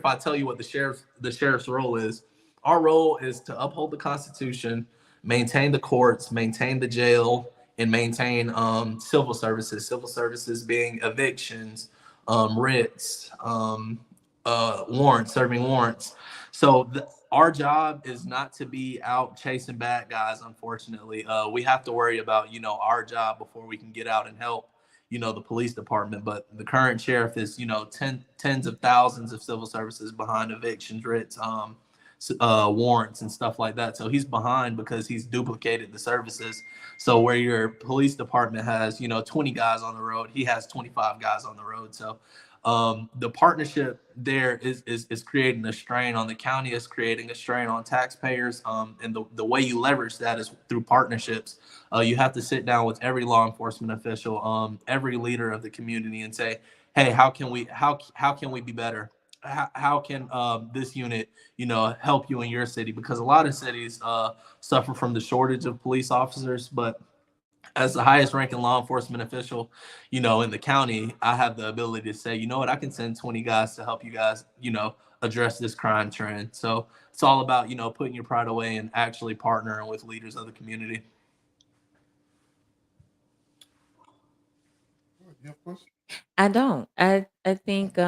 I tell you what the sheriff's role is, our role is to uphold the Constitution, maintain the courts, maintain the jail, and maintain civil services. Civil services being evictions, writs, warrants, serving warrants. So our job is not to be out chasing bad guys. Unfortunately, we have to worry about our job before we can get out and help the police department. But the current sheriff is tens of thousands of civil services behind evictions, writs, warrants and stuff like that. So he's behind because he's duplicated the services. So where your police department has 20 guys on the road, he has 25 guys on the road. So the partnership there is creating a strain on the county, is creating a strain on taxpayers. And the way you leverage that is through partnerships. You have to sit down with every law enforcement official, every leader of the community, and say, hey, how can we be better? How can this unit help you in your city? Because a lot of cities suffer from the shortage of police officers, but as the highest ranking law enforcement official, in the county, I have the ability to say, you know what, I can send 20 guys to help you guys, address this crime trend. So it's all about, putting your pride away and actually partnering with leaders of the community. I don't. I think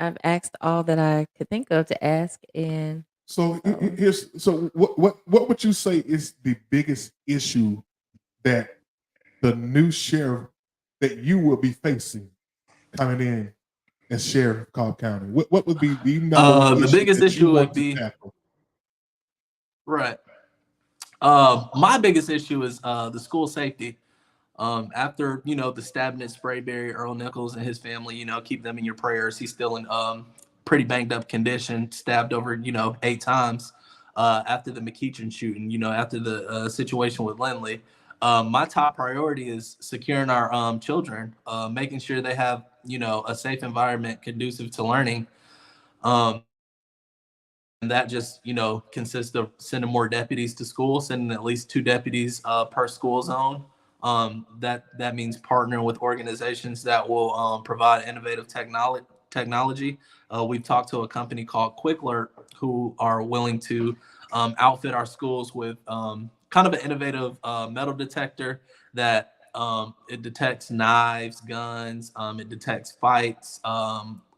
I've asked all that I could think of to ask, and So what would you say is the biggest issue that the new sheriff that you will be facing coming in as sheriff of Cobb County? What would be the biggest issue would be right. My biggest issue is the school safety. After the stabbing at Sprayberry, Earl Nichols and his family, keep them in your prayers. He's still in pretty banged up condition, stabbed over 8 times after the McEachin shooting. After the situation with Lindley. My top priority is securing our children, making sure they have a safe environment conducive to learning. And that just consists of sending more deputies to school, sending at least 2 deputies per school zone. That means partnering with organizations that will provide innovative technology. We've talked to a company called QuickLert who are willing to outfit our schools with kind of an innovative metal detector that it detects knives, guns, it detects fights,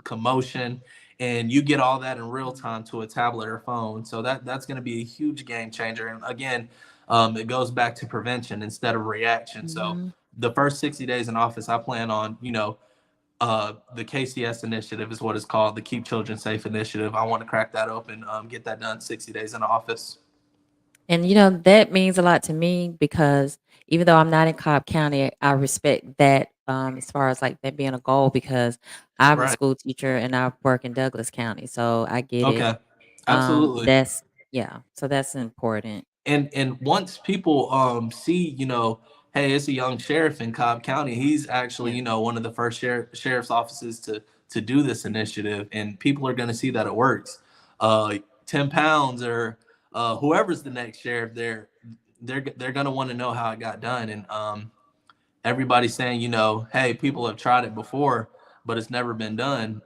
commotion, and you get all that in real time to a tablet or phone. So that's going to be a huge game changer. And again, it goes back to prevention instead of reaction. So the first 60 days in office, I plan on, the KCS initiative is what it's called, the Keep Children Safe initiative. I want to crack that open, get that done 60 days in office. And that means a lot to me because even though I'm not in Cobb County, I respect that as far as like that being a goal because I'm a school teacher and I work in Douglas County, so I get it. Okay, absolutely. So that's important. And once people see, hey, it's a young sheriff in Cobb County. He's actually, one of the first sheriff's offices to do this initiative, and people are going to see that it works. 10 pounds or whoever's the next sheriff, they're going to want to know how it got done. And everybody's saying, hey, people have tried it before, but it's never been done.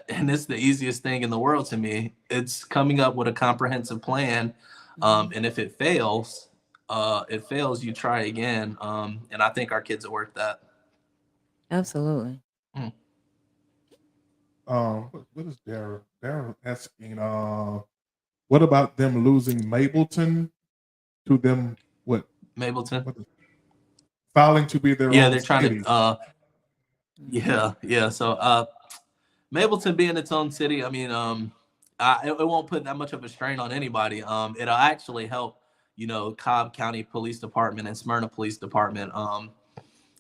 And it's the easiest thing in the world to me. It's coming up with a comprehensive plan. And if it fails, you try again. And I think our kids are worth that. Absolutely. What is Darren? Darren asking, what about them losing Mableton to them? What? Mableton? Filing to be their own they're trying city. to yeah. So Mableton being its own city, I mean, it won't put that much of a strain on anybody. It'll actually help, Cobb County Police Department and Smyrna Police Department.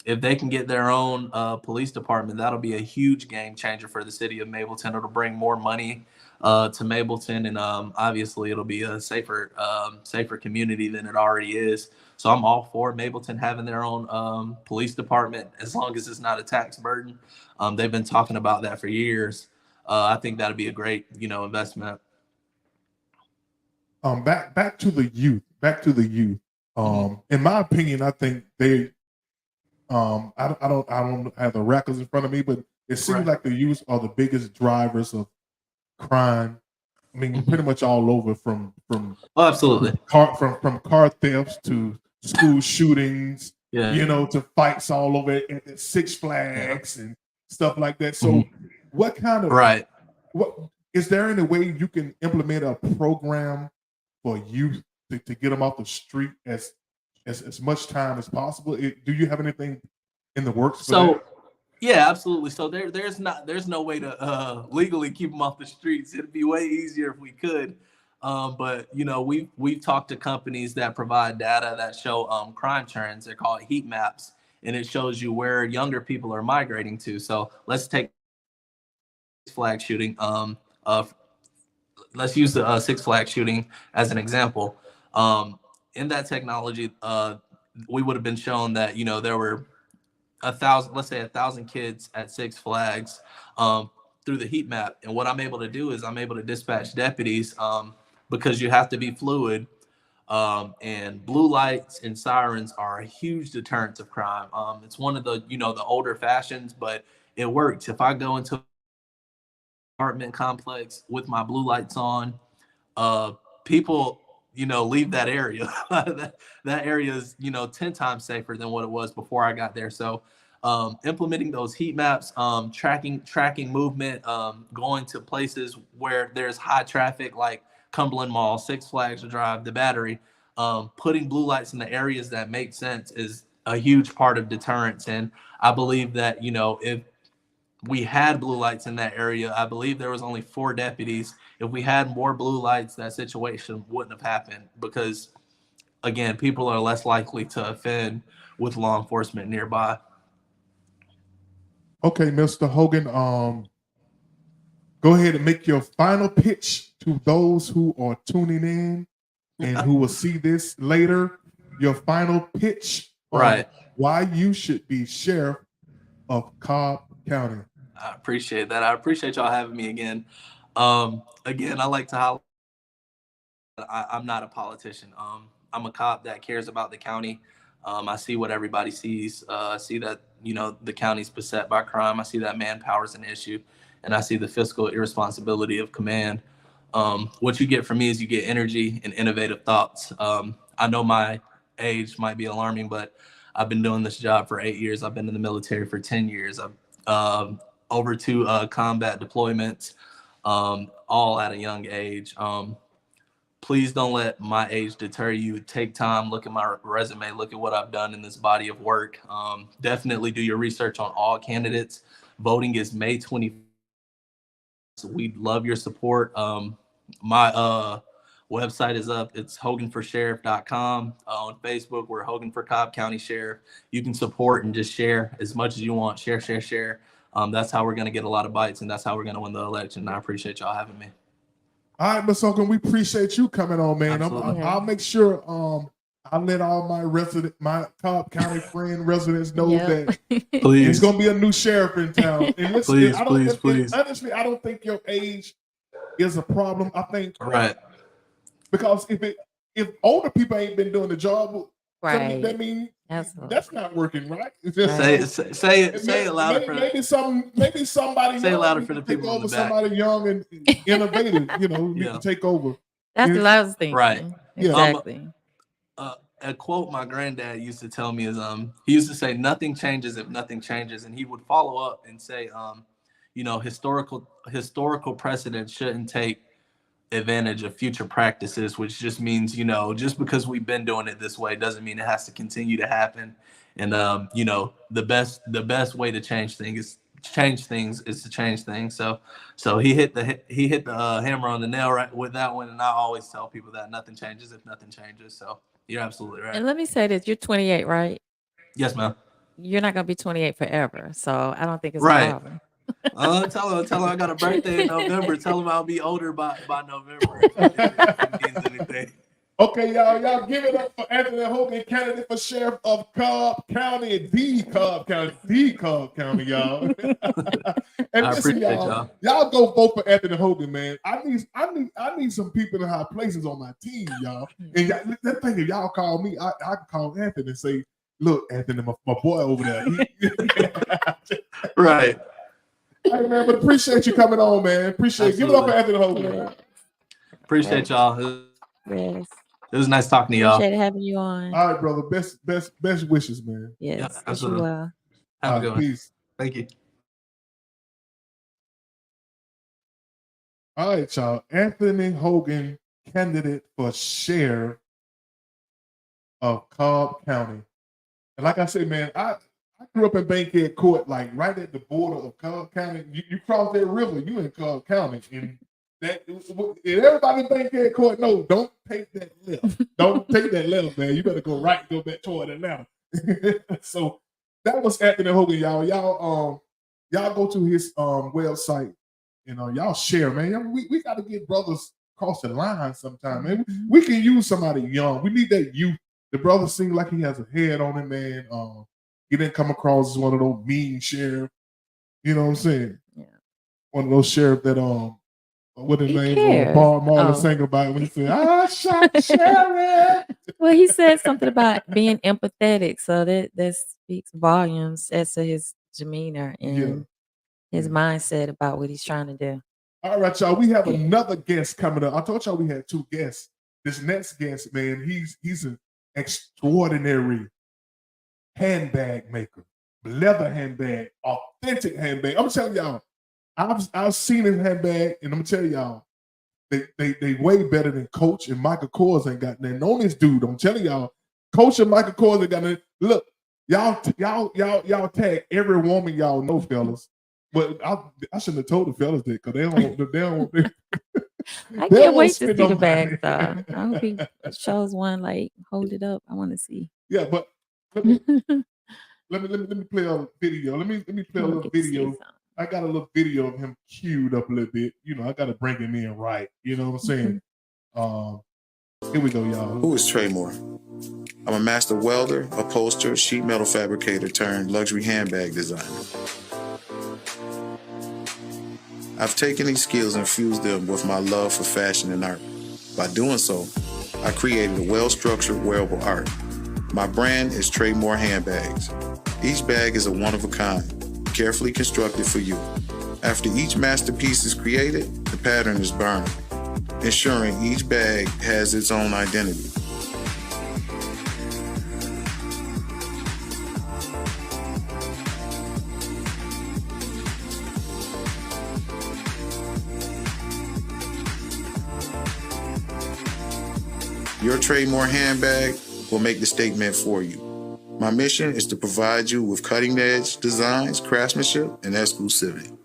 If they can get their own police department, that'll be a huge game changer for the city of Mableton. It'll bring more money to Mableton, and obviously it'll be a safer community than it already is. So I'm all for Mableton having their own police department as long as it's not a tax burden. They've been talking about that for years. I think that'd be a great, investment. Back to the youth. In my opinion, I think they. I don't have the records in front of me, but it seems like the youth are the biggest drivers of crime. I mean, pretty much all over from absolutely from car thefts to school shootings, to fights all over at Six Flags and stuff like that. So, what kind of what is there any way you can implement a program for youth to get them off the street as much time as possible? Do you have anything in the works for that? Yeah, absolutely. So there's no way to legally keep them off the streets. It'd be way easier if we could. But we've talked to companies that provide data that show crime trends. They're called heat maps, and it shows you where younger people are migrating to. So let's take Six Flags shooting. Let's use the Six Flags shooting as an example. In that technology, we would have been shown that there were 1,000 kids at Six Flags through the heat map. And what I'm able to do is I'm able to dispatch deputies because you have to be fluid. And blue lights and sirens are a huge deterrent of crime. It's one of the the older fashions, but it works. If I go into an apartment complex with my blue lights on, people leave that area. that area is 10 times safer than what it was before I got there. So implementing those heat maps, tracking movement, going to places where there's high traffic like Cumberland Mall, Six Flags Drive, the Battery, putting blue lights in the areas that make sense is a huge part of deterrence. And I believe that if we had blue lights in that area, I believe there was only 4 deputies. If we had more blue lights, that situation wouldn't have happened because, again, people are less likely to offend with law enforcement nearby. Okay, Mr. Hogan, go ahead and make your final pitch to those who are tuning in and who will see this later. Your final pitch on why you should be Sheriff of Cobb County. I appreciate that. I appreciate y'all having me again. Again, I like to highlight I'm not a politician. I'm a cop that cares about the county. I see what everybody sees. I see that, the county's beset by crime. I see that manpower is an issue, and I see the fiscal irresponsibility of command. What you get from me is you get energy and innovative thoughts. I know my age might be alarming, but I've been doing this job for 8 years. I've been in the military for 10 years. I've over 2 combat deployments, all at a young age. Please don't let my age deter you. Take time, look at my resume, look at what I've done in this body of work. Definitely do your research on all candidates. Voting is May 21st. We'd love your support. My website is up. It's hoganforsheriff.com. On Facebook, we're Hogan for Cobb County Sheriff. You can support and just share as much as you want. Share. That's how we're going to get a lot of bites, and that's how we're going to win the election. I appreciate y'all having me. All right, Ms. Hogan, we appreciate you coming on, man. I'll make sure I'll let all my Cobb County friend residents know that it's going to be a new sheriff in town. And listen, please. Honestly, I don't think your age is a problem. I think because if older people ain't been doing the job, that means that's not working, right? It's just, say it louder. Maybe somebody say it louder for the people in the back. Somebody young and innovative, need to take over. That's what I was thinking. Right. Exactly. A quote my granddad used to tell me is he used to say nothing changes if nothing changes, and he would follow up and say historical precedent shouldn't take advantage of future practices, which just means just because we've been doing it this way doesn't mean it has to continue to happen. And the best way to change things is change things is to change things. So he hit the hammer on the nail right with that one. And I always tell people that nothing changes if nothing changes. So you're absolutely right. And let me say this: you're 28, right? Yes, ma'am. You're not gonna be 28 forever, so I don't think it's a Right. problem. Tell him I got a birthday in November. Tell him I'll be older by November if it means anything. Okay, y'all give it up for Anthony Hogan, candidate for Sheriff of Cobb County, the Cobb County, y'all. And I listen, appreciate y'all. y'all go vote for Anthony Hogan, man. I need some people in high places on my team, y'all. And that thing, if y'all call me, I can call Anthony and say, look, Anthony, my boy over there. Right. Hey, man, but appreciate you coming on, man. Appreciate it. Give it up for Anthony Hogan. Yeah. Appreciate y'all. Yes. It was nice talking to y'all. Appreciate having you on. All right, brother. Best wishes, man. Yes. Yeah, Wish you absolutely. well. Have a good one. Peace. Thank you. All right, y'all. Anthony Hogan, candidate for Sheriff of Cobb County. And like I said, man, I grew up in Bankhead Court, like right at the border of Cobb County. You cross that river, you in Cobb County. And everybody in Bankhead Court knows, don't take that left. Don't take that left, man. You better go right, go back toward Atlanta. So that was Anthony Hogan, y'all. Y'all go to his website. Y'all share, man. We got to get brothers across the line sometime, man. We can use somebody young. We need that youth. The brother seems like he has a head on him, man. He didn't come across as one of those mean sheriff. You know what I'm saying? Yeah. One of those sheriff that what his name cares. Marlon sang about when he said, "I shot the sheriff." Well, he said something about being empathetic, so that speaks volumes as to his demeanor and his mindset about what he's trying to do. All right, y'all. We have another guest coming up. I told y'all we had two guests. This next guest, man, he's an extraordinary handbag maker, leather handbag, authentic handbag. I'm telling y'all, I've seen his handbag, and I'm telling y'all, they way better than Coach and Michael Kors ain't got nothing on this dude. I'm telling y'all, Coach and Michael Kors ain't got nothing. Look, y'all tag every woman y'all know, fellas. But I shouldn't have told the fellas that because they don't. I can't wait to see the bag though. I hope he shows one, like hold it up. I want to see. Yeah, but let me play a video. Let me play a little video. I got a little video of him queued up a little bit. I got to bring him in right. You know what I'm saying? Here we go, y'all. Who is Trey Moore? I'm a master welder, upholsterer, sheet metal fabricator turned luxury handbag designer. I've taken these skills and fused them with my love for fashion and art. By doing so, I created a well-structured wearable art. My brand is Trey Moore Handbags. Each bag is a one-of-a-kind, carefully constructed for you. After each masterpiece is created, the pattern is burned, ensuring each bag has its own identity. Your Trey Moore handbag will make the statement for you. My mission is to provide you with cutting-edge designs, craftsmanship, and exclusivity.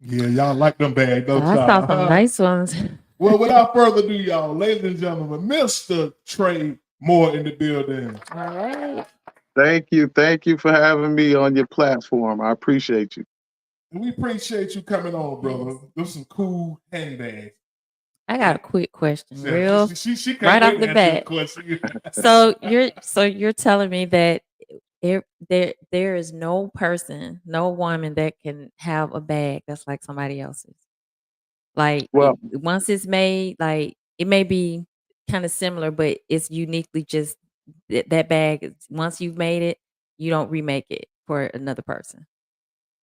Yeah, y'all like them bags, don't I y'all? saw some nice ones. Well, without further ado, y'all, ladies and gentlemen, Mr. Trey Moore in the building. All right. Thank you for having me on your platform. I appreciate you. And we appreciate you coming on, brother. Those some cool handbags. I got a quick question, Yeah, real she can't right wait off to the answer bat. question. So you're telling me that there is no person, no woman that can have a bag that's like somebody else's. Like Well, once it's made, like it may be kind of similar, but it's uniquely just that bag. Once you've made it, you don't remake it for another person.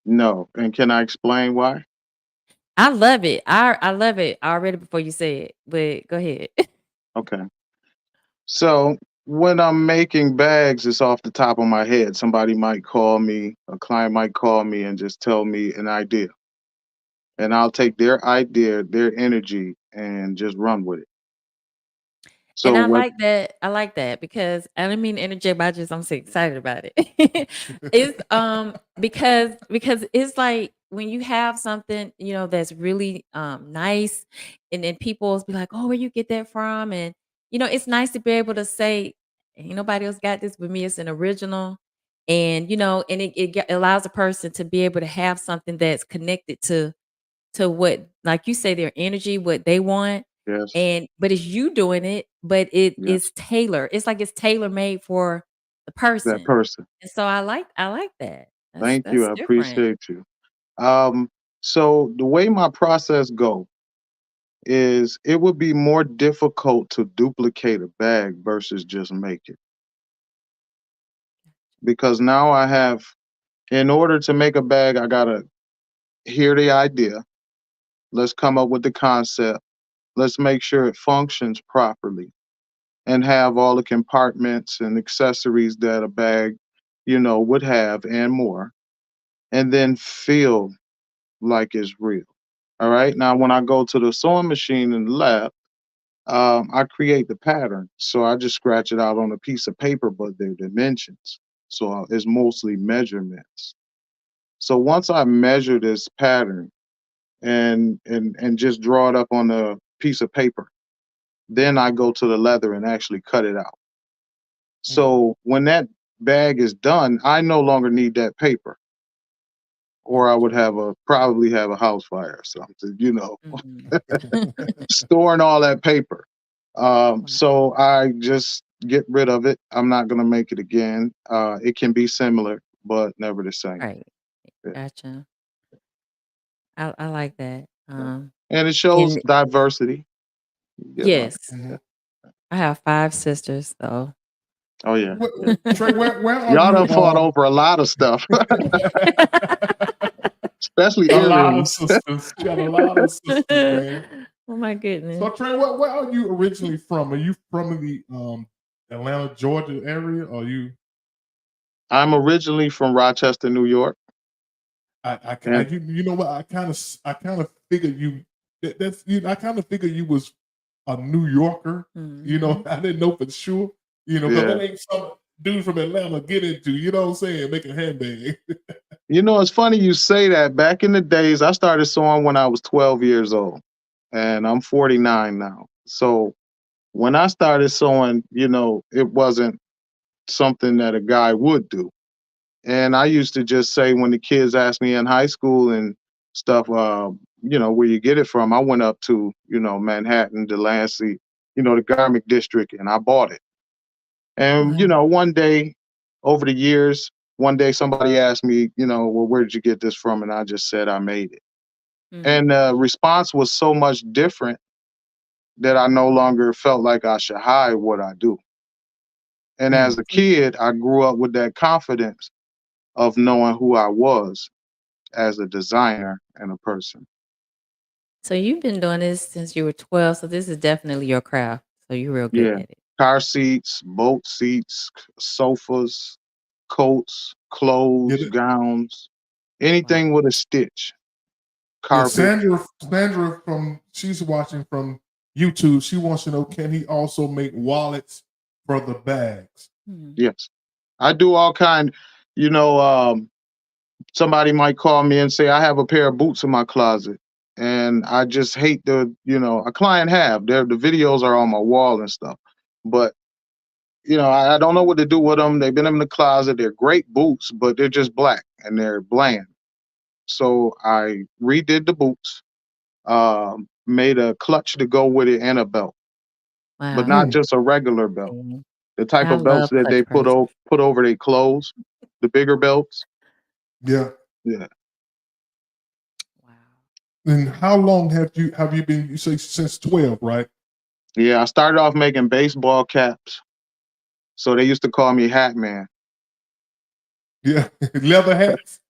no. And can I explain why? I love it. I love it already before you say it, but go ahead. Okay. So when I'm making bags, it's off the top of my head. Somebody might call me, a client might call me and just tell me an idea. And I'll take their idea, their energy, and just run with it. And So I what? like that. I like that because I didn't mean to interject, but I'm so excited about it. It's because it's like when you have something, that's really nice, and then people be like, "Oh, where you get that from?" And it's nice to be able to say, "Ain't nobody else got this but me. It's an original." And and it allows a person to be able to have something that's connected to what, like you say, their energy, what they want. Yes. And but it's you doing it, but it Yes. is tailored. It's like it's tailor made for the That person. person. And so I like that. That's Thank you. that's I different. appreciate you. So the way my process go is it would be more difficult to duplicate a bag versus just make it. Because now I have, in order to make a bag, I gotta hear the idea. Let's come up with the concept. Let's make sure it functions properly and have all the compartments and accessories that a bag, would have and more. And then feel like it's real. All right. Now, when I go to the sewing machine in the lab, I create the pattern. So I just scratch it out on a piece of paper, but they're dimensions. So it's mostly measurements. So once I measure this pattern and just draw it up on a piece of paper, then I go to the leather and actually cut it out. So when that bag is done, I no longer need that paper, or I would probably have a house fire or something, storing all that paper. So I just get rid of it. I'm not gonna make it again. It can be similar, but never the same. Right. Yeah. Gotcha. I like that. And it shows And diversity. yes, Mhm. I have 5 sisters, so Oh yeah. Trey, where are Y'all you? done fought over a lot of stuff, especially A lot of earrings. sisters. She got a lot of sisters, man. Oh my goodness. So Trey, where are you originally from? Are you from the Atlanta, Georgia area? Or you? I'm originally from Rochester, New York. And You know what? I kind of figured you. That's you. I kind of figured you was a New Yorker. Mhm. I didn't know for sure. Because yeah. that ain't some dude from Atlanta get into. You know what I'm saying? Making handbag. It's funny you say that. Back in the days, I started sewing when I was 12 years old, and I'm 49 now. So when I started sewing, it wasn't something that a guy would do. And I used to just say when the kids asked me in high school and stuff, where you get it from, I went up to, Manhattan, Delancey, the garment district, and I bought it. And, Wow. one day over the years, one day somebody asked me, well, where did you get this from? And I just said I made it. And Mm. the response was so much different that I no longer felt like I should hide what I do. And as Mm. a kid, I grew up with that confidence of knowing who I was as a designer and a person. So you've been doing this since you were 12, so this is definitely your craft. So you're real good Yeah. at it. Car seats, boat seats, sofas, coats, Yeah, clothes, gowns, anything Wow. with a stitch, yeah. carpet. Sandra she's watching from YouTube. She wants to know, can he also make wallets for the bags? Mhm. Yes. I do all kind, you know, somebody might call me and say, I have a pair of boots in my closet. And I just hate a client the videos are on my wall and stuff. But, I don't know what to do with them. They've been in the closet. They're great boots, but they're just black and they're bland. So I redid the boots, made a clutch to go with it and a belt, but Wow. not just a regular belt. See, The type I of belts love that they clutch purses. put over their clothes, the bigger belts. Yeah. Yeah. Wow. And how long have you been? You say since 12, right? Yeah, I started off making baseball caps. So they used to call me Hat Man. Yeah, leather hats.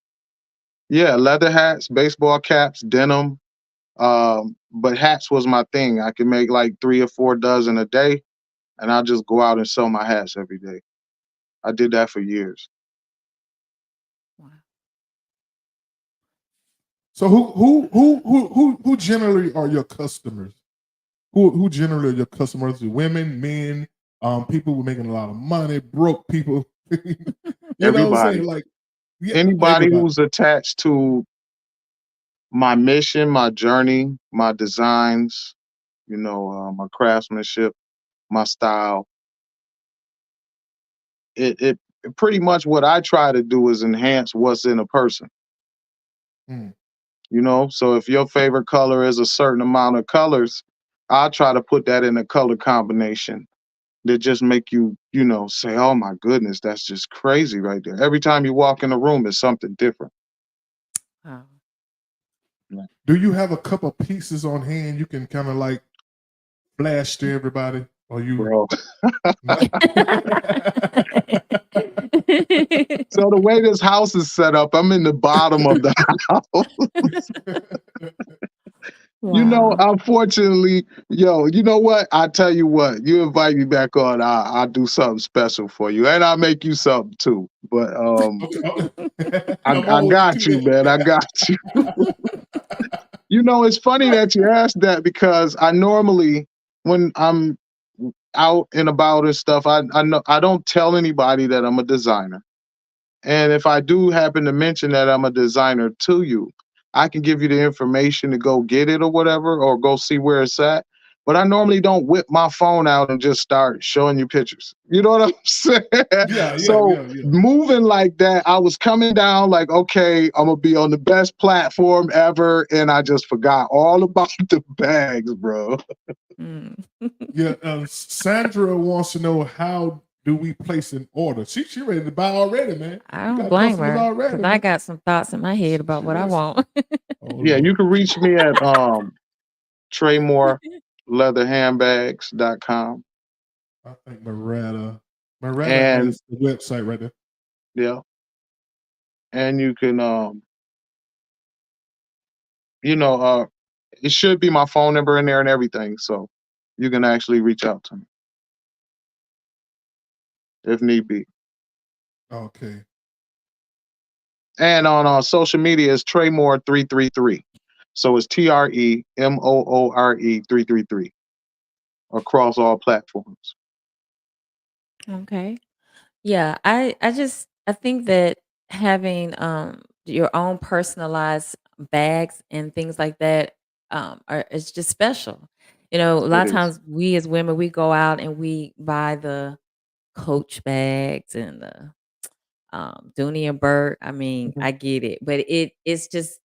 Yeah, leather hats, baseball caps, denim. But hats was my thing. I could make like 3 or 4 dozen a day, and I'll just go out and sell my hats every day. I did that for years. Wow. So who generally are your customers? who generally are your customers? Women, men, people who are making a lot of money, broke people. You know what I'm saying? Everybody. Like, yeah, Anybody everybody. who's attached to my mission, my journey, my designs, my craftsmanship, my style. It pretty much what I try to do is enhance what's in a person. Mm. So if your favorite color is a certain amount of colors, I'll try to put that in a color combination that just make you, say, oh my goodness, that's just crazy right there. Every time you walk in the room, it's something different. Oh. Do you have a couple pieces on hand you can kind of like flash to everybody? Or you Bro. So the way this house is set up, I'm in the bottom of the house. Wow. Unfortunately, you know what? I tell you what, you invite me back on, I'll do something special for you. And I'll make you something too. But I got you, man. I got you. It's funny that you asked that because I normally, when I'm out and about and stuff, I don't tell anybody that I'm a designer. And if I do happen to mention that I'm a designer to you, I can give you the information to go get it or whatever, or go see where it's at. But I normally don't whip my phone out and just start showing you pictures. You know what I'm saying? Yeah. So moving like that, I was coming down like, okay, I'm gonna be on the best platform ever, and I just forgot all about the bags, bro. Yeah. Sandra wants to know, how do we place an order? She ready to buy already, man. I You don't got blame customers her already, because man. I got some thoughts in my head about what I want. Yeah, you can reach me at TreyMoreLeatherHandbags.com. I think Moretta And has the website right there. yeah. And you can it should be my phone number in there and everything. So you can actually reach out to me if need be. Okay. And on social media is Treymore333. So it's TREMOORE 333 across all platforms. Okay. Yeah, I think that having your own personalized bags and things like that it's just special. A lot It of is. times we as women we go out and we buy the Coach bags and the Dooney and Burke. I mean, Mhm. I get it, but it's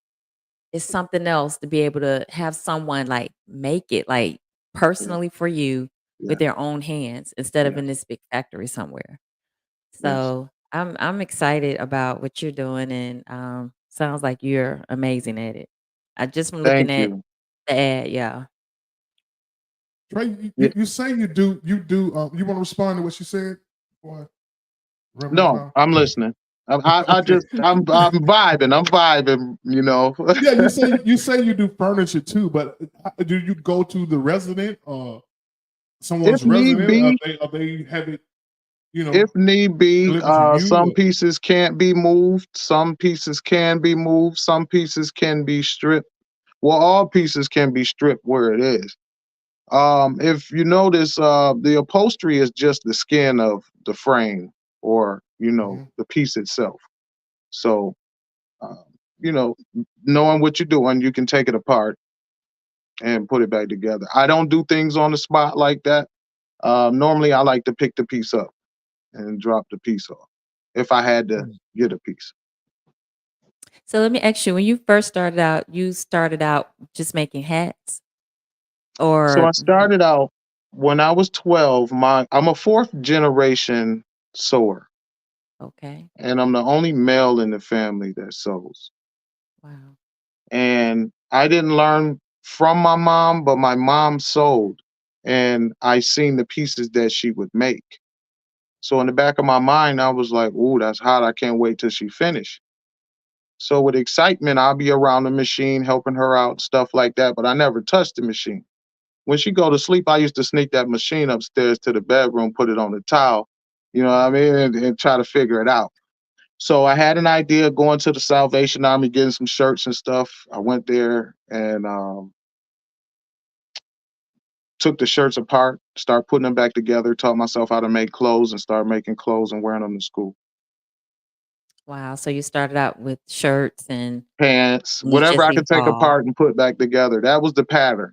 something else to be able to have someone like make it like Yeah. personally for you Yeah. with their own hands instead of Yeah. in this big factory somewhere. Yes. So I'm excited about what you're doing, and sounds like you're amazing at it. I just from looking Thank at you. the ad, yeah. Yeah. You say you do you want to respond to what she said? Boy, run my No, mouth. I'm listening. I Okay. just I'm vibing. I'm vibing. Yeah, you say you do furniture too, but do you go to the resident or If someone's need resident? be, Are they have it, if need be, delivered to you? some pieces can't be moved. Some pieces can be moved. Some pieces can be stripped. Well, all pieces can be stripped where it is. If you notice, the upholstery is just the skin of the frame, or the piece itself. So, uh, knowing what you're doing, you can take it apart and put it back together. I don't do things on the spot like that. Normally, I like to pick the piece up and drop the piece off if I had to get a piece. So let me ask you, when you first started out, you started out just making hats? So I Or started out when I was 12. I'm a fourth generation sewer, Okay. and I'm the only male in the family that sews. Wow. And I didn't learn from my mom, but my mom sewed, and I seen the pieces that she would make. So in the back of my mind, I was like, "Ooh, that's hot! I can't wait till she finish." So with excitement, I'll be around the machine, helping her out, stuff like that. But I never touched the machine. When she go to sleep, I used to sneak that machine upstairs to the bedroom, put it on the towel, you know what I mean, and try to figure it out. So I had an idea of going to the Salvation Army, getting some shirts and stuff. I went there and took the shirts apart, start putting them back together, taught myself how to make clothes and start making clothes and wearing them to school. Wow. So you started out with shirts and Pants, you whatever just I could take evolved. apart and put back together. That was the pattern.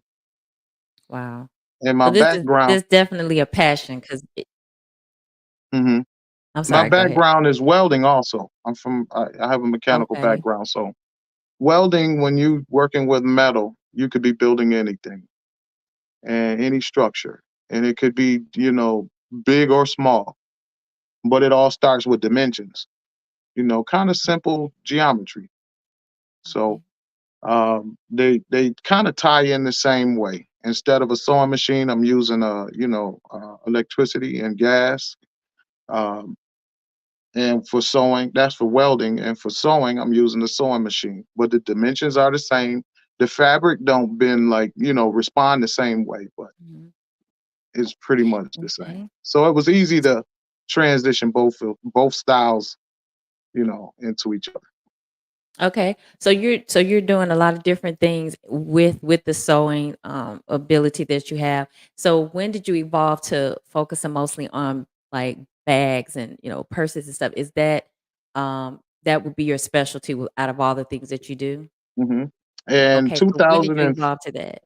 Wow. And So my background, this definitely a passion because mhm. I'm My sorry, go ahead. background is welding also. I have a mechanical Okay. background. So welding, when you working with metal, you could be building anything and any structure. And it could be, big or small, but it all starts with dimensions, kind of simple geometry. So they kind of tie in the same way. Instead of a sewing machine, I'm using electricity and gas. Um, and for sewing, that's for welding. And for sewing, I'm using the sewing machine. But the dimensions are the same. The fabric don't bend respond the same way, but Mhm. it's pretty much the same. Okay. So it was easy to transition both styles, into each other. Okay. So you're doing a lot of different things with the sewing ability that you have. So when did you evolve to focusing mostly on like bags and purses and stuff? Is that would be your specialty out of all the things that you do? hmm And Okay. So when did 2000 you and evolve to that?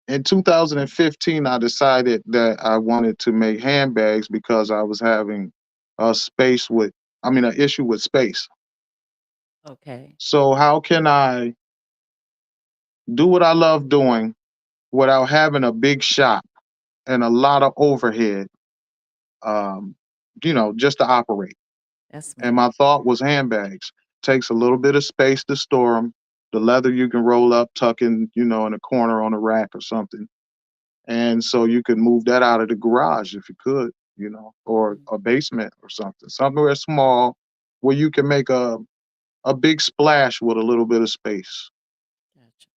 in 2015, I decided that I wanted to make handbags because I was having an issue with space. Okay. So how can I do what I love doing without having a big shop and a lot of overhead, um, just to operate? That's And smart. my thought was handbags. Takes a little bit of space to store them. The leather you can roll up, tuck in a corner on a rack or something. And so you could move that out of the garage if you could, or a basement or something, somewhere small where you can make a big splash with a little bit of space. Gotcha.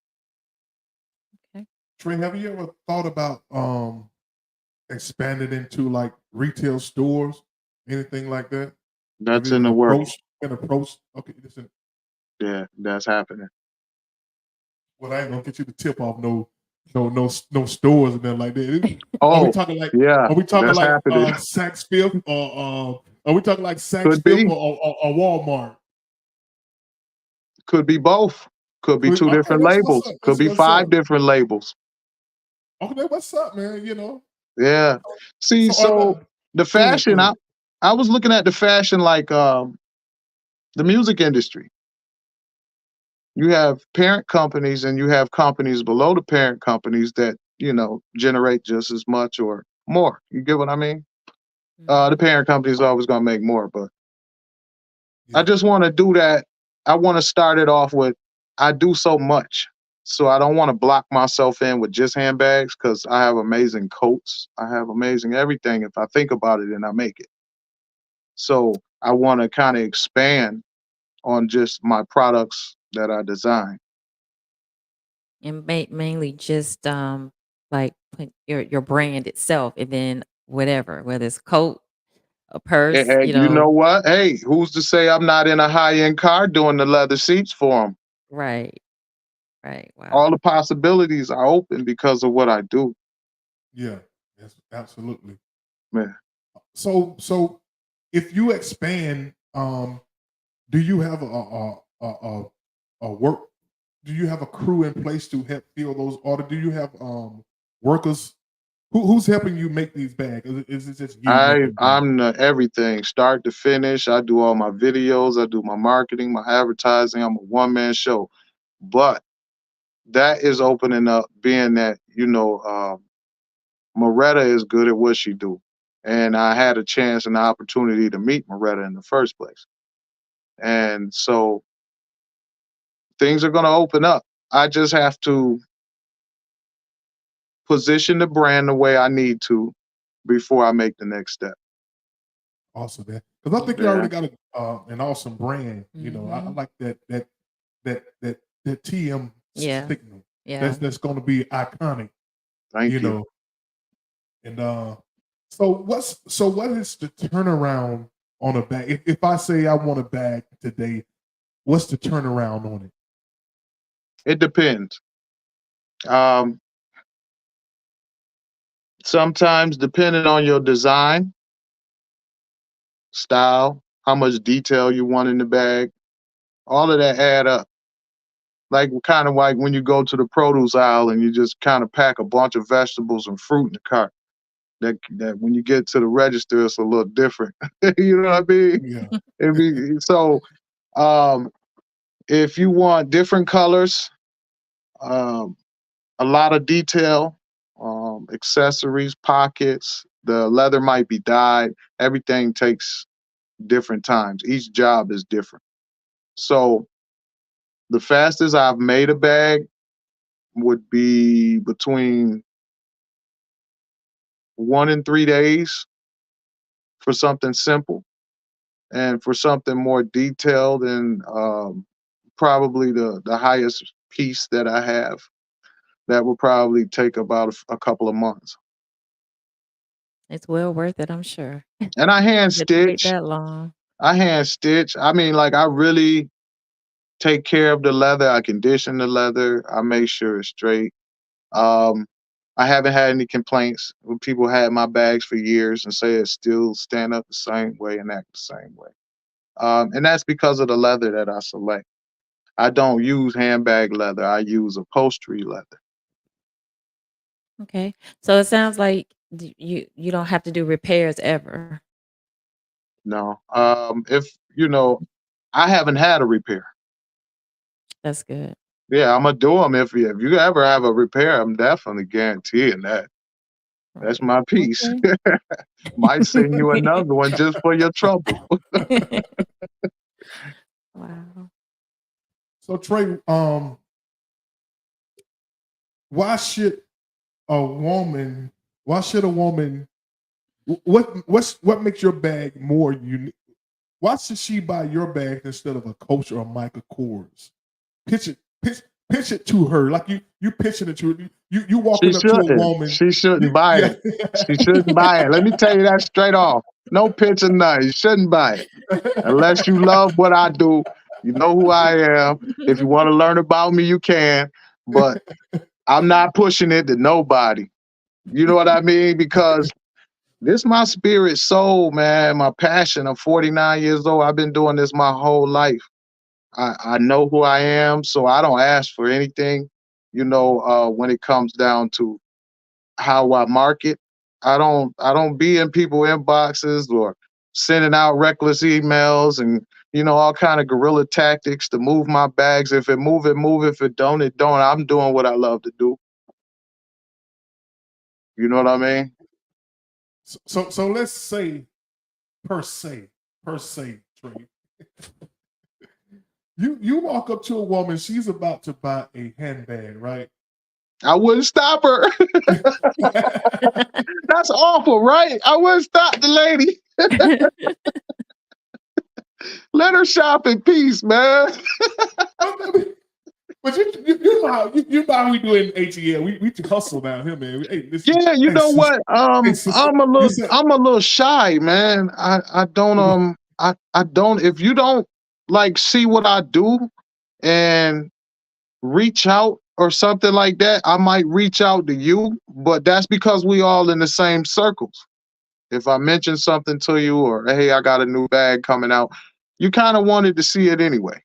Okay. Trey, have you ever thought about expanding into like retail stores, anything like that? Have That's you in been the works. approached? Been approached? Okay, listen. Yeah, that's happening. Well, I ain't gonna get you the tip off no stores and nothing like that. Are we Oh, talking like? yeah, Are we talking that's like happening. Saks Fifth or are we talking like Saks Could Fifth be. or Walmart? Could be both. Could be two Okay, different that's what's labels. up. Could That's be what's up. 5 different labels. Okay, what's up, man? Yeah. See, So so the go ahead, go fashion, ahead. I was looking at the fashion like the music industry. You have parent companies and you have companies below the parent companies that, generate just as much or more. You get what I mean? The Mhm. parent company is always going to make more, but I Yeah. just want to do that. I want to start it off with I do so much. So I don't want to block myself in with just handbags because I have amazing coats. I have amazing everything if I think about it and I make it. So I want to kind of expand on just my products that I design. And mainly just like put your brand itself and then whether it's coat, a purse, And you know what? Hey, who's to say I'm not in a high-end car doing the leather seats for them? Right. Right. All Wow. the possibilities are open because of what I do. Yeah, yes, absolutely. Man. So if you expand, do you have a work? Do you have a crew in place to help fill those orders? Do you have workers? Who's helping you make these bags? Is it just you making them? I'm the everything, start to finish. I do all my videos, I do my marketing, my advertising. I'm a one-man show. But that is opening up being that, Moretta is good at what she do. And I had a chance and the opportunity to meet Moretta in the first place. And so things are gonna open up. I just have to position the brand the way I need to before I make the next step. Awesome, man. Because I think you Yeah. already got an awesome brand. I Mhm. like that TM Yeah. signal. Yeah. That's going to be iconic. Thank You you. know, and what is the turnaround on a bag? If I say I want a bag today, what's the turnaround on it? It depends. Um, Sometimes, depending on your design, style, how much detail you want in the bag, all of that add up. Like kind of like when you go to the produce aisle and you just kind of pack a bunch of vegetables and fruit in the cart. That when you get to the register, it's a little different. You know what I mean? Yeah. So if you want different colors, um, a lot of detail, accessories, pockets, the leather might be dyed. Everything takes different times. Each job is different. So the fastest I've made a bag would be between 1 and 3 days for something simple, and for something more detailed and probably the highest piece that I have, that will probably take about a couple of months. It's well worth it, I'm sure. And I hand It take stitch. that long. I hand stitch. I mean, like I really take care of the leather. I condition the leather. I make sure it's straight. Um, I haven't had any complaints when people had my bags for years and say it still stand up the same way and act the same way. And that's because of the leather that I select. I don't use handbag leather. I use upholstery leather. Okay. So it sounds like you don't have to do repairs ever. No. If you know, I haven't had a repair. That's good. Yeah, I'm gonna do them if you ever have a repair. I'm definitely guaranteeing that. That's Right. my piece. Okay. Might send you another one just for your trouble. Wow. So Trey, why should a woman? Why should a woman? What makes your bag more unique? Why should she buy your bag instead of a Coach or a Michael Kors? Pitch it to her like you pitching it to her. You She walking up to a shouldn't. woman. She shouldn't buy Yeah. it. She shouldn't buy it. Let me tell you that straight off. No pitching nothing. You shouldn't buy it. Unless you love what I do. You know who I am. If you want to learn about me, you can. But I'm not pushing it to nobody. You know what I mean? Because this my spirit soul, man, my passion. I'm 49 years old. I've been doing this my whole life. I know who I am, so I don't ask for anything, when it comes down to how I market. I don't be in people inboxes or sending out reckless emails and all kind of guerrilla tactics to move my bags. If it move, it move. If it don't, it don't. I'm doing what I love to do. You know what I mean? So let's say per se, Trey. You walk up to a woman, she's about to buy a handbag, right? I wouldn't stop her. That's awful, right? I wouldn't stop the lady. Let her shop in peace, man. But you know how we do it in ATL. We hustle down here, man. Hey, listen, Yeah, you hey, know what? sister, I'm a little shy, man. I don't if you don't like see what I do and reach out or something like that, I might reach out to you, but that's because we all in the same circles. If I mention something to you or hey, I got a new bag coming out, you kind of wanted to see it anyway.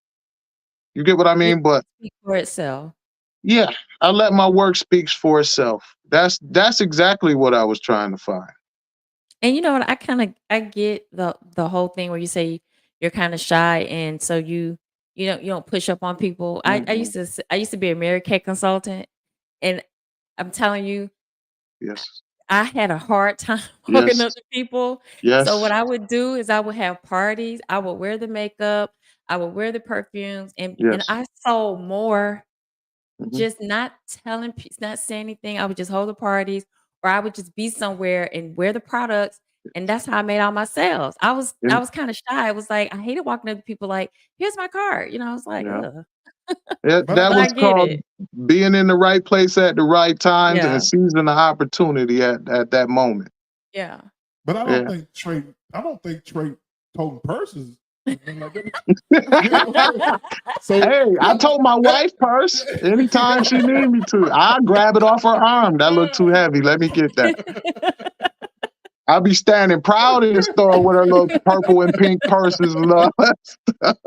You get what I It mean? But speaks for itself. yeah, I let my work speak for itself. That's exactly what I was trying to find. And you know what? I get the whole thing where you say you're kind of shy, and so you don't push up on people. Mhm. I used to be a Mary Kay consultant, and I'm telling you, Yes. I had a hard time walking Yes. up to people. So what Yes. I would do is I would have parties. I would wear the makeup. I would wear the perfumes, and Yes. I sold more Mhm. just not not saying anything. I would just hold the parties, or I would just be somewhere and wear the products, and that's how I made all my sales. I And was kinda shy. I was like, I hated walking up to people like, "Here's my card." I was like, yeah. "Ugh." That But I was get called it. being in the right place at the right times and Yeah. seizing the opportunity at that moment. Yeah. But Yeah. I don't think Trey toting purses So Hey, I told my wife purse anytime she need me to. I grab it off her arm. That look too heavy. Let me get that. I'll be standing proud in the store with her little purple and pink purses and all that stuff.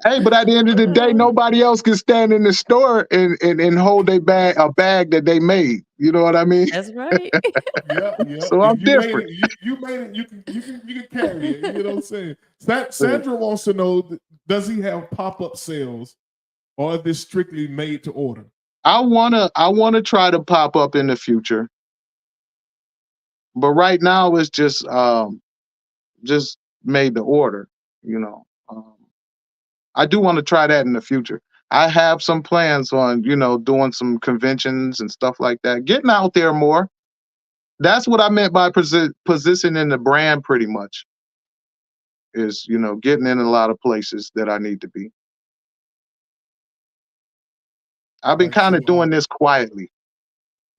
Hey, but at the end of the day, nobody else can stand in the store and hold a bag that they made. You know what I mean? That's right. yeah. So I'm If you made different. it, you made it. You can carry it. You know what I'm saying? Sandra wants to know: does he have pop-up sales, or is this strictly made to order? I wanna try to pop up in the future, but right now it's just made to order. You know, I do want to try that in the future. I have some plans on doing some conventions and stuff like that, getting out there more. That's what I meant by positioning the brand pretty much is, getting in a lot of places that I need to be. I've been Right. kind So, of doing this quietly.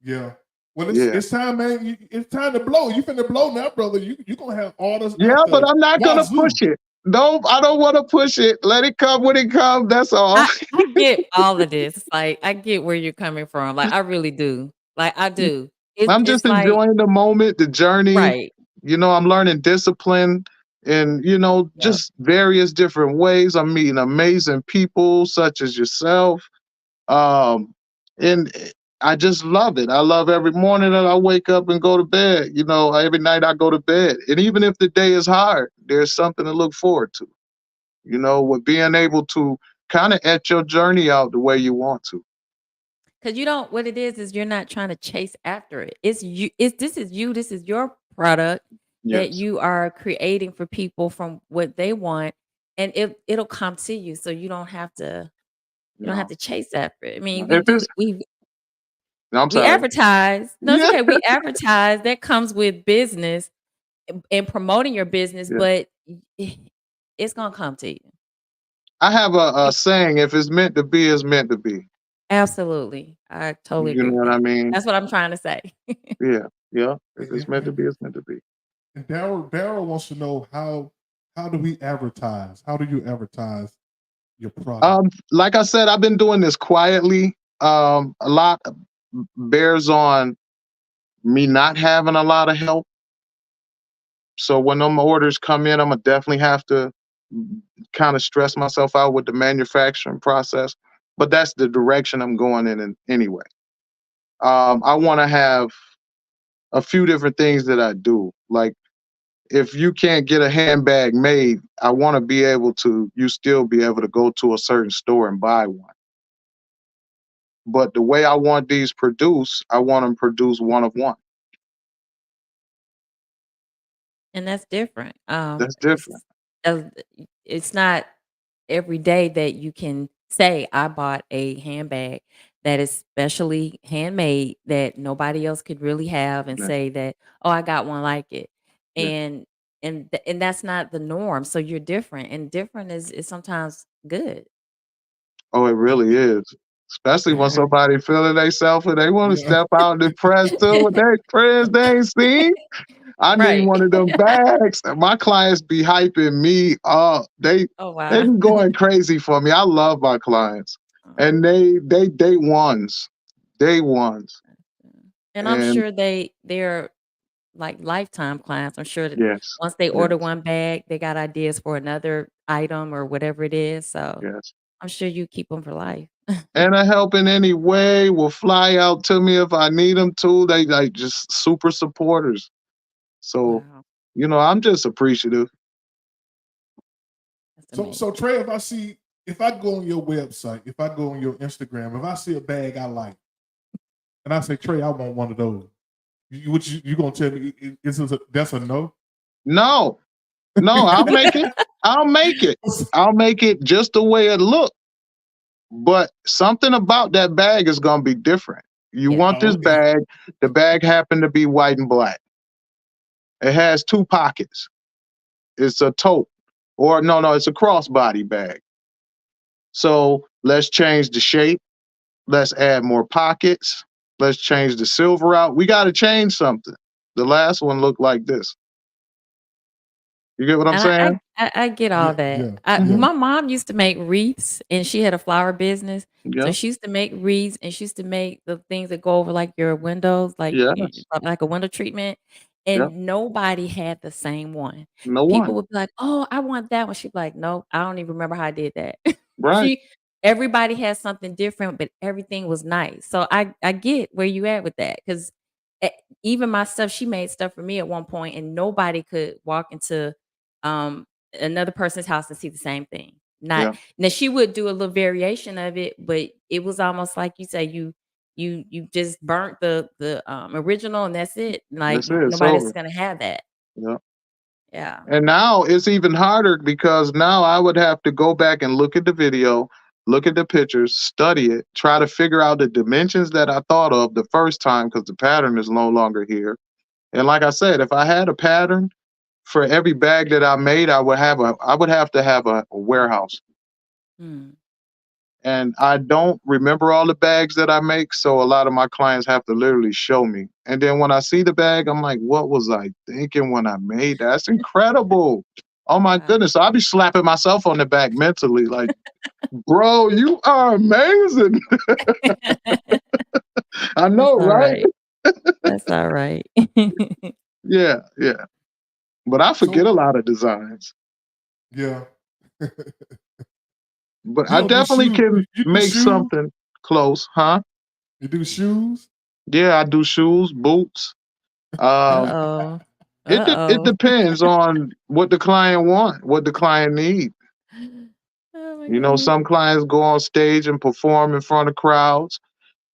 yeah. Well, Yeah. it's time, man. It's time to blow. You finna blow now, brother. You gonna have orders. Yeah, out but the I'm not gonna wazoo. push it. No, I don't want to push it. Let it come when it comes. That's all. I get all of this. Like, I get where you're coming from. Like, I really do. Like, I do. I'm just It's like enjoying the moment, the journey. right. I'm learning discipline and, Yep. just various different ways. I'm meeting amazing people such as yourself. And I just love it. I love every morning that I wake up and go to bed. Every night I go to bed. And even if the day is hard, there's something to look forward to. With being able to kind of etch your journey out the way you want to. Because you don't what it is you're not trying to chase after it. It's you, this is you, this is your product that Yes. you are creating for people from what they want, and it'll come to you. So you don't have to chase after it. I mean, we If do it's, we I'm we sorry. advertise. No, it's Yeah. okay. We advertise. That comes with business and promoting your business, Yeah. but it's gonna come to you. I have a saying: if it's meant to be, it's meant to be. Absolutely. I totally You agree know with what I that. mean? That's what I'm trying to say. Yeah. Yeah. If it's meant to And, be, it's meant to be. and Daryl wants to know how do we advertise? How do you advertise your product? Like I said, I've been doing this quietly. A lot bears on me not having a lot of help. So when them orders come in, I'm gonna definitely have to kind of stress myself out with the manufacturing process. But that's the direction I'm going in anyway. I want to have a few different things that I do. Like if you can't get a handbag made, I want to be able to. You still be able to go to a certain store and buy one. But the way I want these produced, I want them produced one of one. And that's different. That's It's different. uh, it's not every day that you can say I bought a handbag that is specially handmade that nobody else could really have and Yeah. say that, oh, I got one like it. Yeah. And that's not the norm. So you're different. And different is sometimes good. Oh, it really is. Especially when somebody feeling themselves and they want to step out and impress too with their friends they ain't seen. I need Right. one of them bags. And my clients be hyping me up. They Oh they wow. be going crazy for me. I love my clients. And they day ones. Day ones. And I'm And sure they're like lifetime clients. I'm sure that yes, once they order yes, one bag, they got ideas for another item or whatever it is. So yes. I'm sure you keep them for life. And a help in any way will fly out to me if I need them to. They like just super supporters. So, Wow, I'm just appreciative. that's So amazing. Trey, if I go on your website, if I go on your Instagram, if I see a bag I like, and I say, Trey, I want one of those, you gonna tell me that's a no? No, I'll make it. I'll make it. I'll make it just the way it look. But something about that bag is gonna be different. You Yeah. want Oh, this okay. bag. The bag happened to be white and black. It has 2 pockets. It's a tote. Or no, it's a crossbody bag. So let's change the shape. Let's add more pockets. Let's change the silver out. We got to change something. The last one looked like this. You get what I'm And saying? I get all that. Mhm. My mom used to make wreaths, and she had a flower business. So Yeah. she used to make wreaths, and she used to make the things that go over like your windows, Yes. like a window treatment. Yep. And nobody had the same one. No People one. would be like, "Oh, I want that one." She'd be like, "No, I don't even remember how I did that." Right. she Everybody has something different, but everything was nice. So I get where you at with that because even my stuff, she made stuff for me at one point, and nobody could walk into um another person's house and see the same thing. Not Yeah. now she would do a little variation of it, but it was almost like you say you just burnt the original and that's it. Like That's it. It's nobody else is over. gonna have that. Yeah. Yeah. And now it's even harder because now I would have to go back and look at the video, look at the pictures, study it, try to figure out the dimensions that I thought of the first time because the pattern is no longer here. And like I said, if I had a pattern for every bag that I made, I would have to have a warehouse. Mm. And I don't remember all the bags that I make, so a lot of my clients have to literally show me. And then when I see the bag, I'm like, what was I thinking when I made that? That's incredible. Oh my goodness. So I'll be slapping myself on the back mentally, like, bro, you are amazing. I know, All right? right. That's all right. Yeah, yeah. But I forget a lot of designs. Yeah. But You I don't do definitely shoes. can You do make shoes. something close, huh? You do shoes. Yeah, I do shoes, boots. Uh-oh. It Uh-oh. depends on what the client want, what the client need. Oh my You know, goodness. some clients go on stage and perform in front of crowds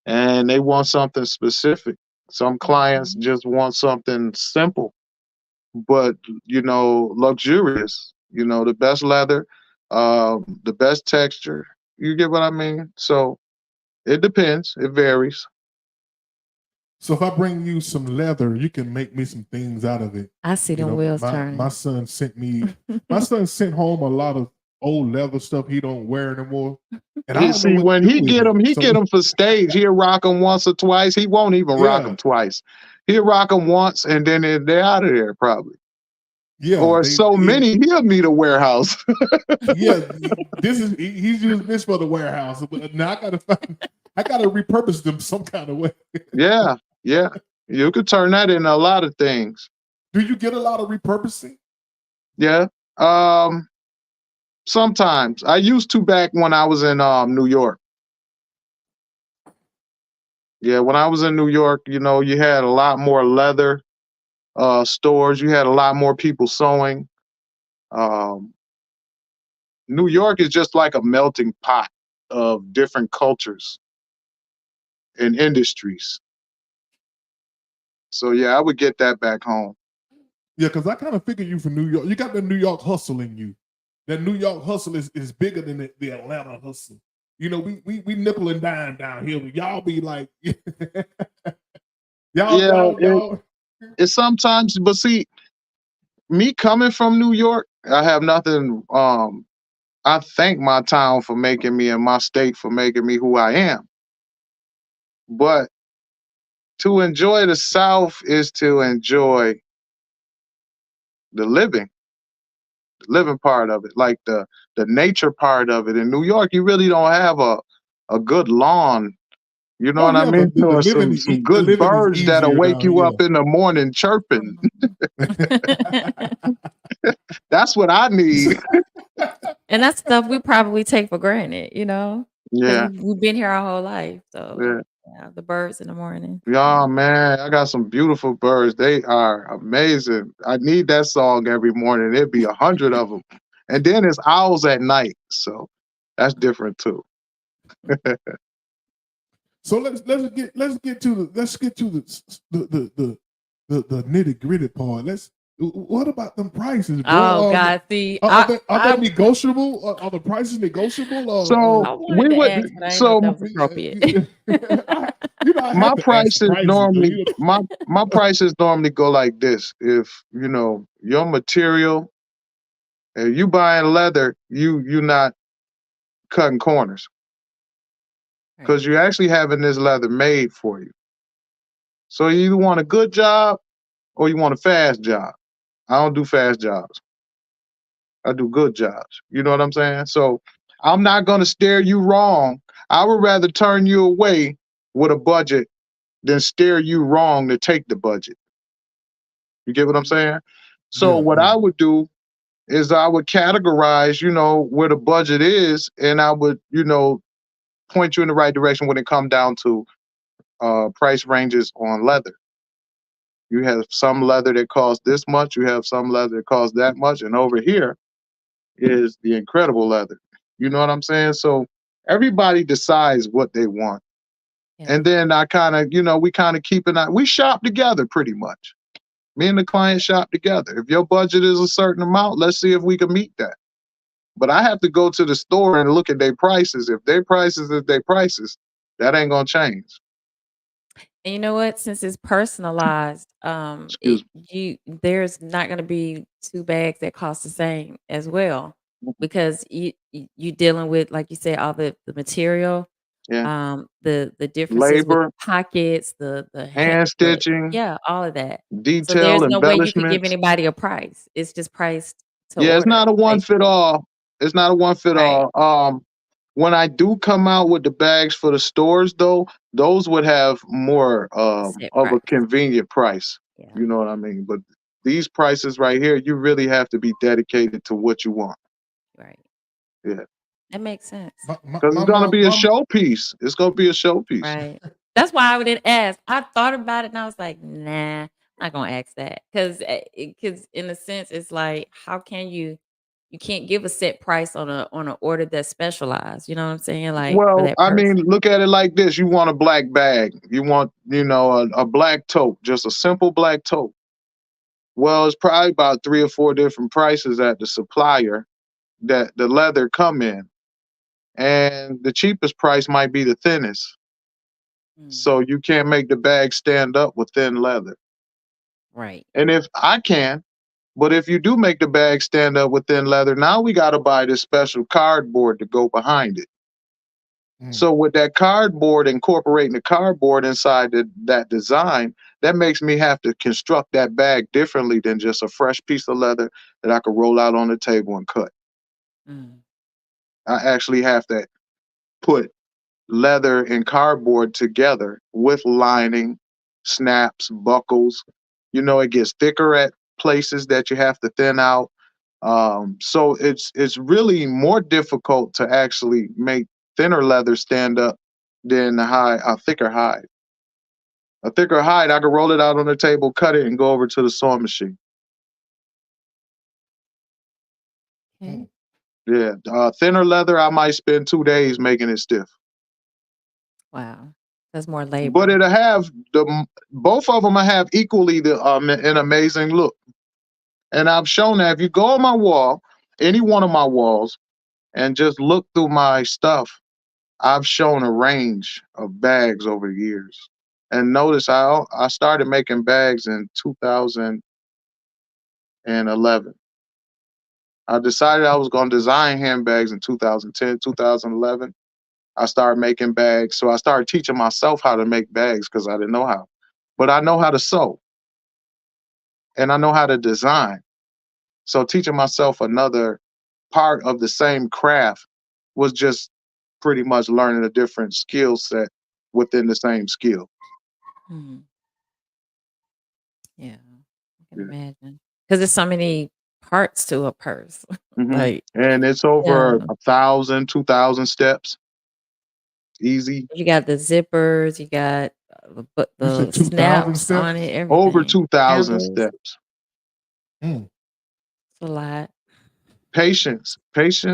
and they want something specific. Some clients just want something simple, but luxurious. The best leather, the best texture. You get what I mean? So it depends. It varies. So if I bring you some leather, you can make me some things out of it. I see You them know, wheels my turning. son sent me. My son sent home a lot of old leather stuff he don't wear anymore, and I You don't know see, what to when do he with get it. them, he So get them for stage. He'll rock them once or twice. He won't even rock yeah, them twice. He'll rock them once and then they're out of there probably. yeah, Or so many, he'll need a warehouse. yeah. He's using this for the warehouse, but now I gotta repurpose them some kind of way. Yeah, yeah. You could turn that into a lot of things. Do you get a lot of repurposing? Yeah. Sometimes. I used to back when I was in New York. Yeah, when I was in New York, you had a lot more leather stores. You had a lot more people sewing. Um, New York is just like a melting pot of different cultures and industries. So yeah, I would get that back home. Yeah, because I kind of figure you from New York. You got the New York hustle in you. That New York hustle is bigger than the Atlanta hustle. You know, we nickel and dime down here. Y'all be like, Yeah, y'all. it's sometimes, but see, me coming from New York, I have nothing. I thank my town for making me and my state for making me who I am. But to enjoy the South is to enjoy the living part of it, like the nature part of it. In New York, you really don't have a good lawn. You know Oh what I yeah, mean? the Or living some the good living is birds that'll easier wake down you here. up in the morning chirping. That's what I need. And that's stuff we probably take for granted, because Yeah, we've been here our whole life. So yeah. yeah, the birds in the morning. Yeah, man, I got some beautiful birds. They are amazing. I need that song every morning. There'd be 100 of them. And then it's owls at night. So that's different too. So let's get to the nitty gritty part. What about them prices, bro? Oh God, see, Are they negotiable? Are the prices negotiable? So I wanted we to would, ask, but I didn't know if so that was appropriate. I my have to ask prices prices. normally, my prices normally go like this. If your material, if you buying leather, you're not cutting corners because you're actually having this leather made for you. So you either want a good job or you want a fast job. I don't do fast jobs. I do good jobs. You know what I'm saying? So I'm not going to steer you wrong. I would rather turn you away with a budget than steer you wrong to take the budget. You get what I'm saying? So Yeah, what yeah. I would do is I would categorize, where the budget is, and I would, point you in the right direction when it come down to price ranges on leather. You have some leather that costs this much, you have some leather that costs that much, and over here is the incredible leather. You know what I'm saying? So everybody decides what they want. Yeah. And then I kind of, we kind of keep an eye. We shop together pretty much. Me and the client shop together. If your budget is a certain amount, let's see if we can meet that. But I have to go to the store and look at their prices. If their prices is their prices, that ain't gonna change. And you know what? Since it's personalized, Excuse there's not going to be two bags that cost the same as well, me. because you dealing with, like you said, all the material, Yeah. the differences with Labor, pockets, the hand stitching, yeah, all of that. So detail, there's no way you could give embellishments. anybody a price. It's just priced to Yeah, it's order, not a one fit basically. all. It's not a one fit Right. all. When I do come out with the bags for the stores, though, those would have more Set of a price. convenient price. Yeah. You know what I mean? But these prices right here, you really have to be dedicated to what you want. Right. Yeah, That makes sense. because it's gonna be a showpiece. It's gonna be a showpiece. Right. That's why I didn't ask. I thought about it and I was like, nah, I'm not gonna ask that. Because in a sense, it's like, how can you can't give a set price on a order that's specialized. You know what I'm saying? Like for Well, that I mean, person. look at it like this. You want a black bag. You want, a black tote, just a simple black tote. Well, it's probably about 3 or 4 different prices at the supplier that the leather come in. And the cheapest price might be the thinnest. Mm, So you can't make the bag stand up with thin leather. right. And if I can, but if you do make the bag stand up with thin leather, now we got to buy this special cardboard to go behind it. So with that cardboard, incorporating the cardboard inside that design, that makes me have to construct that bag differently than just a fresh piece of leather that I could roll out on the table and cut. Mm, I actually have to put leather and cardboard together with lining, snaps, buckles. It gets thicker at places that you have to thin out. So it's really more difficult to actually make thinner leather stand up than a thicker hide. A thicker hide, I can roll it out on the table, cut it, and go over to the sewing machine. okay. Yeah, thinner leather, I might spend 2 days making it stiff. Wow. That's more But labor. it'll have both of them will have equally an amazing look. And I've shown that if you go on my wall, any one of my walls, and just look through my stuff, I've shown a range of bags over the years. And notice I started making bags in 2011. I decided I was going to design handbags in 2010, 2011. I started making bags. So I started teaching myself how to make bags because I didn't know how. But I know how to sew and I know how to design. So teaching myself another part of the same craft was just pretty much learning a different skill set within the same skill. Mm, yeah. I can Yeah. imagine. Because there's so many parts to a purse. Like, And it's yeah. over 1,000, 2,000 steps. Easy. You got the zippers, you got You the said 2,000 snaps on steps? it, Over everything. 2,000 Handles. steps. It's a lot. Patience,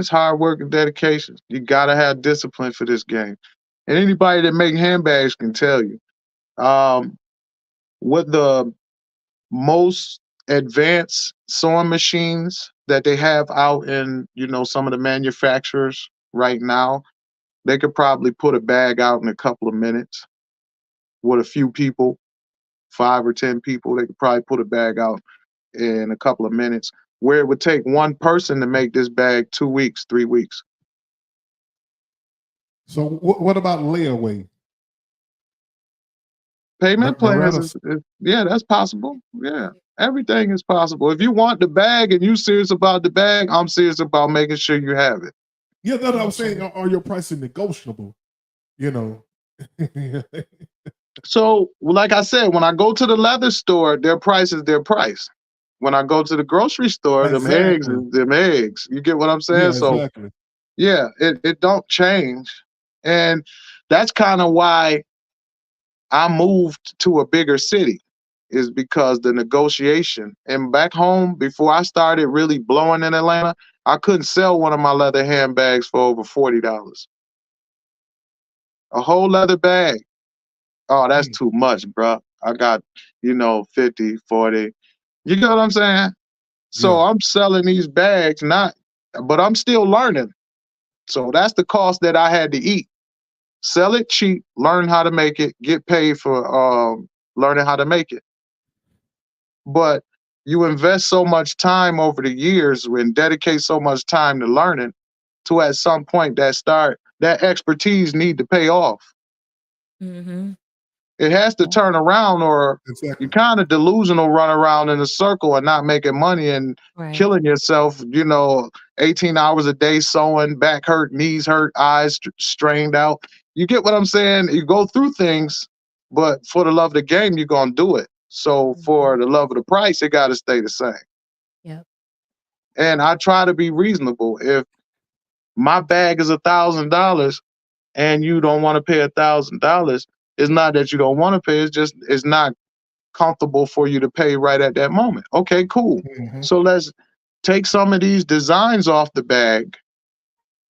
hard work, and dedication. You gotta have discipline for this game. And anybody that make handbags can tell you. What the most advanced sewing machines that they have out in, some of the manufacturers right now, they could probably put a bag out in a couple of minutes with a few people, 5 or 10 people. They could probably put a bag out in a couple of minutes, where it would take one person to make this bag 2 weeks, 3 weeks. So what about layaway? Payment plans Loretta, yeah, that's possible. Yeah. Everything is possible. If you want the bag and you serious about the bag, I'm serious about making sure you have it. Yeah, that's what I was saying. Are your prices negotiable? You know. So, like I said, when I go to the leather store, their price is their price. When I go to the grocery store, them eggs Exactly. is them eggs. You get what I'm saying? Yeah, So, exactly. yeah, it don't change. And that's kind of why I moved to a bigger city, is because the negotiation. And back home, before I started really blowing in Atlanta, I couldn't sell one of my leather handbags for over $40. A whole leather bag. Oh, that's too much, bro. I got, 50, 40. You get what I'm saying? So Yeah. I'm selling these bags, but I'm still learning. So that's the cost that I had to eat. Sell it cheap, learn how to make it, get paid for learning how to make it. But you invest so much time over the years and dedicate so much time to learning to at some point that expertise need to pay off. Mm-hmm. It has to turn around, or Exactly. you kind of delusional run around in a circle and not making money and Right. killing yourself, 18 hours a day sewing, back hurt, knees hurt, eyes strained out. You get what I'm saying? You go through things, but for the love of the game, you're going to do it. So for the love of the price, it got to stay the same. Yep. And I try to be reasonable. If my bag is $1,000 and you don't want to pay $1,000, it's not that you don't want to pay. It's just it's not comfortable for you to pay right at that moment. Okay, cool. Mhm. So let's take some of these designs off the bag,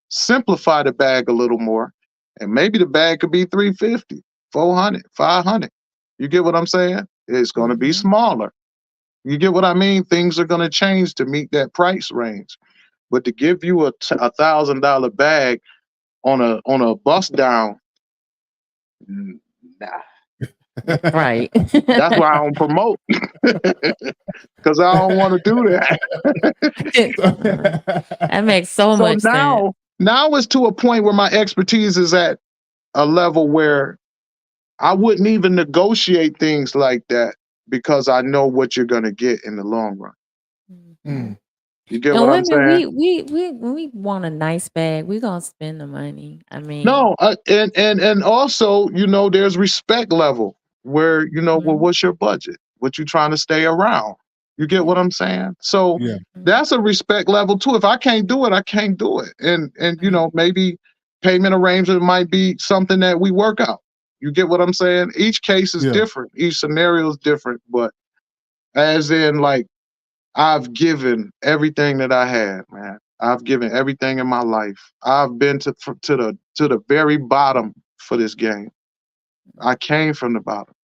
simplify the bag a little more, and maybe the bag could be 350, 400, 500. You get what I'm saying? It's going to be smaller. You get what I mean? Things are going to change to meet that price range. But to give you a $1,000 bag on a bust down, nah. Right. That's why I don't promote, because I don't want to do that. That makes so So much sense. now it's to a point where my expertise is at a level where I wouldn't even negotiate things like that, because I know what you're gonna get in the long run. Mm. You get And what I'm women, saying? we when we want a nice bag, we gonna spend the money. I mean, No, and also, there's respect level where, well, what's your budget? What you trying to stay around? You get what I'm saying? So Yeah. that's a respect level too. If I can't do it, I can't do it. And maybe payment arrangement might be something that we work out. You get what I'm saying? Each case is Yeah. different. Each scenario is different. But as in, like, I've given everything that I had, man. I've given everything in my life. I've been to the very bottom for this game. I came from the bottom.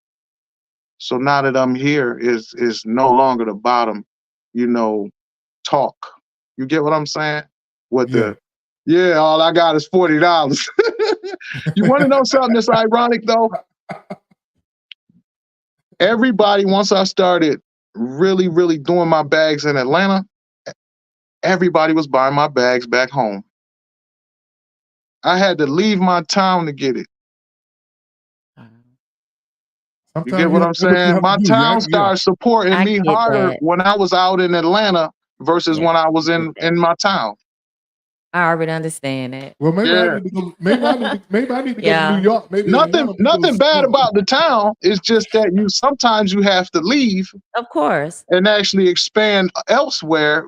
So now that I'm here, is no longer the bottom, talk. You get what I'm saying? Yeah. All I got is $40. You want to know something that's ironic though? Everybody, once I started really, really doing my bags in Atlanta, everybody was buying my bags back home. I had to leave my town to get it. You get Sometimes what I'm that's what you saying? have to My do. Yeah. town started supporting I me get harder that. when I was out in Atlanta versus Yeah, when I was I get that. in my town. I already understand that. Well, maybe I Yeah. need to go. Maybe I need to go to New Yeah. York. Maybe Nothing Atlanta. to go bad support. about the town. It's just that sometimes you have to leave Of course. and actually expand elsewhere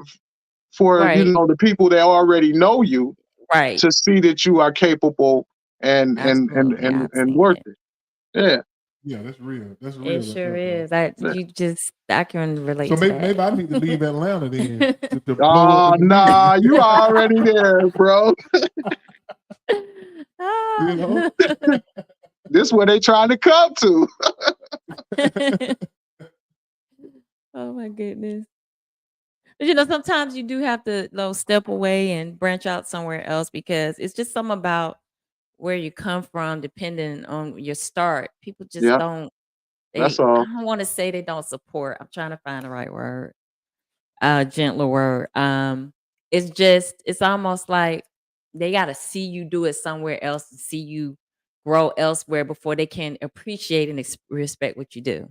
for, Right. the people that already know you, Right. to see that you are capable Absolutely. I've and seen worth it. it. Yeah. Yeah, that's real. That's It real right sure there, bro. is. Yeah. I can relate So to maybe I need to leave Atlanta then to blow up Oh, in the nah, music. you already there, bro. You know? This is where they trying to come to. Oh my goodness. But sometimes you do have to step away and branch out somewhere else, because it's just something about where you come from, depending on your start. People just Yeah, don't, that's I all. don't want to say they don't support. I'm trying to find the right word, gentler word. It's almost like they got to see you do it somewhere else and see you grow elsewhere before they can appreciate and respect what you do.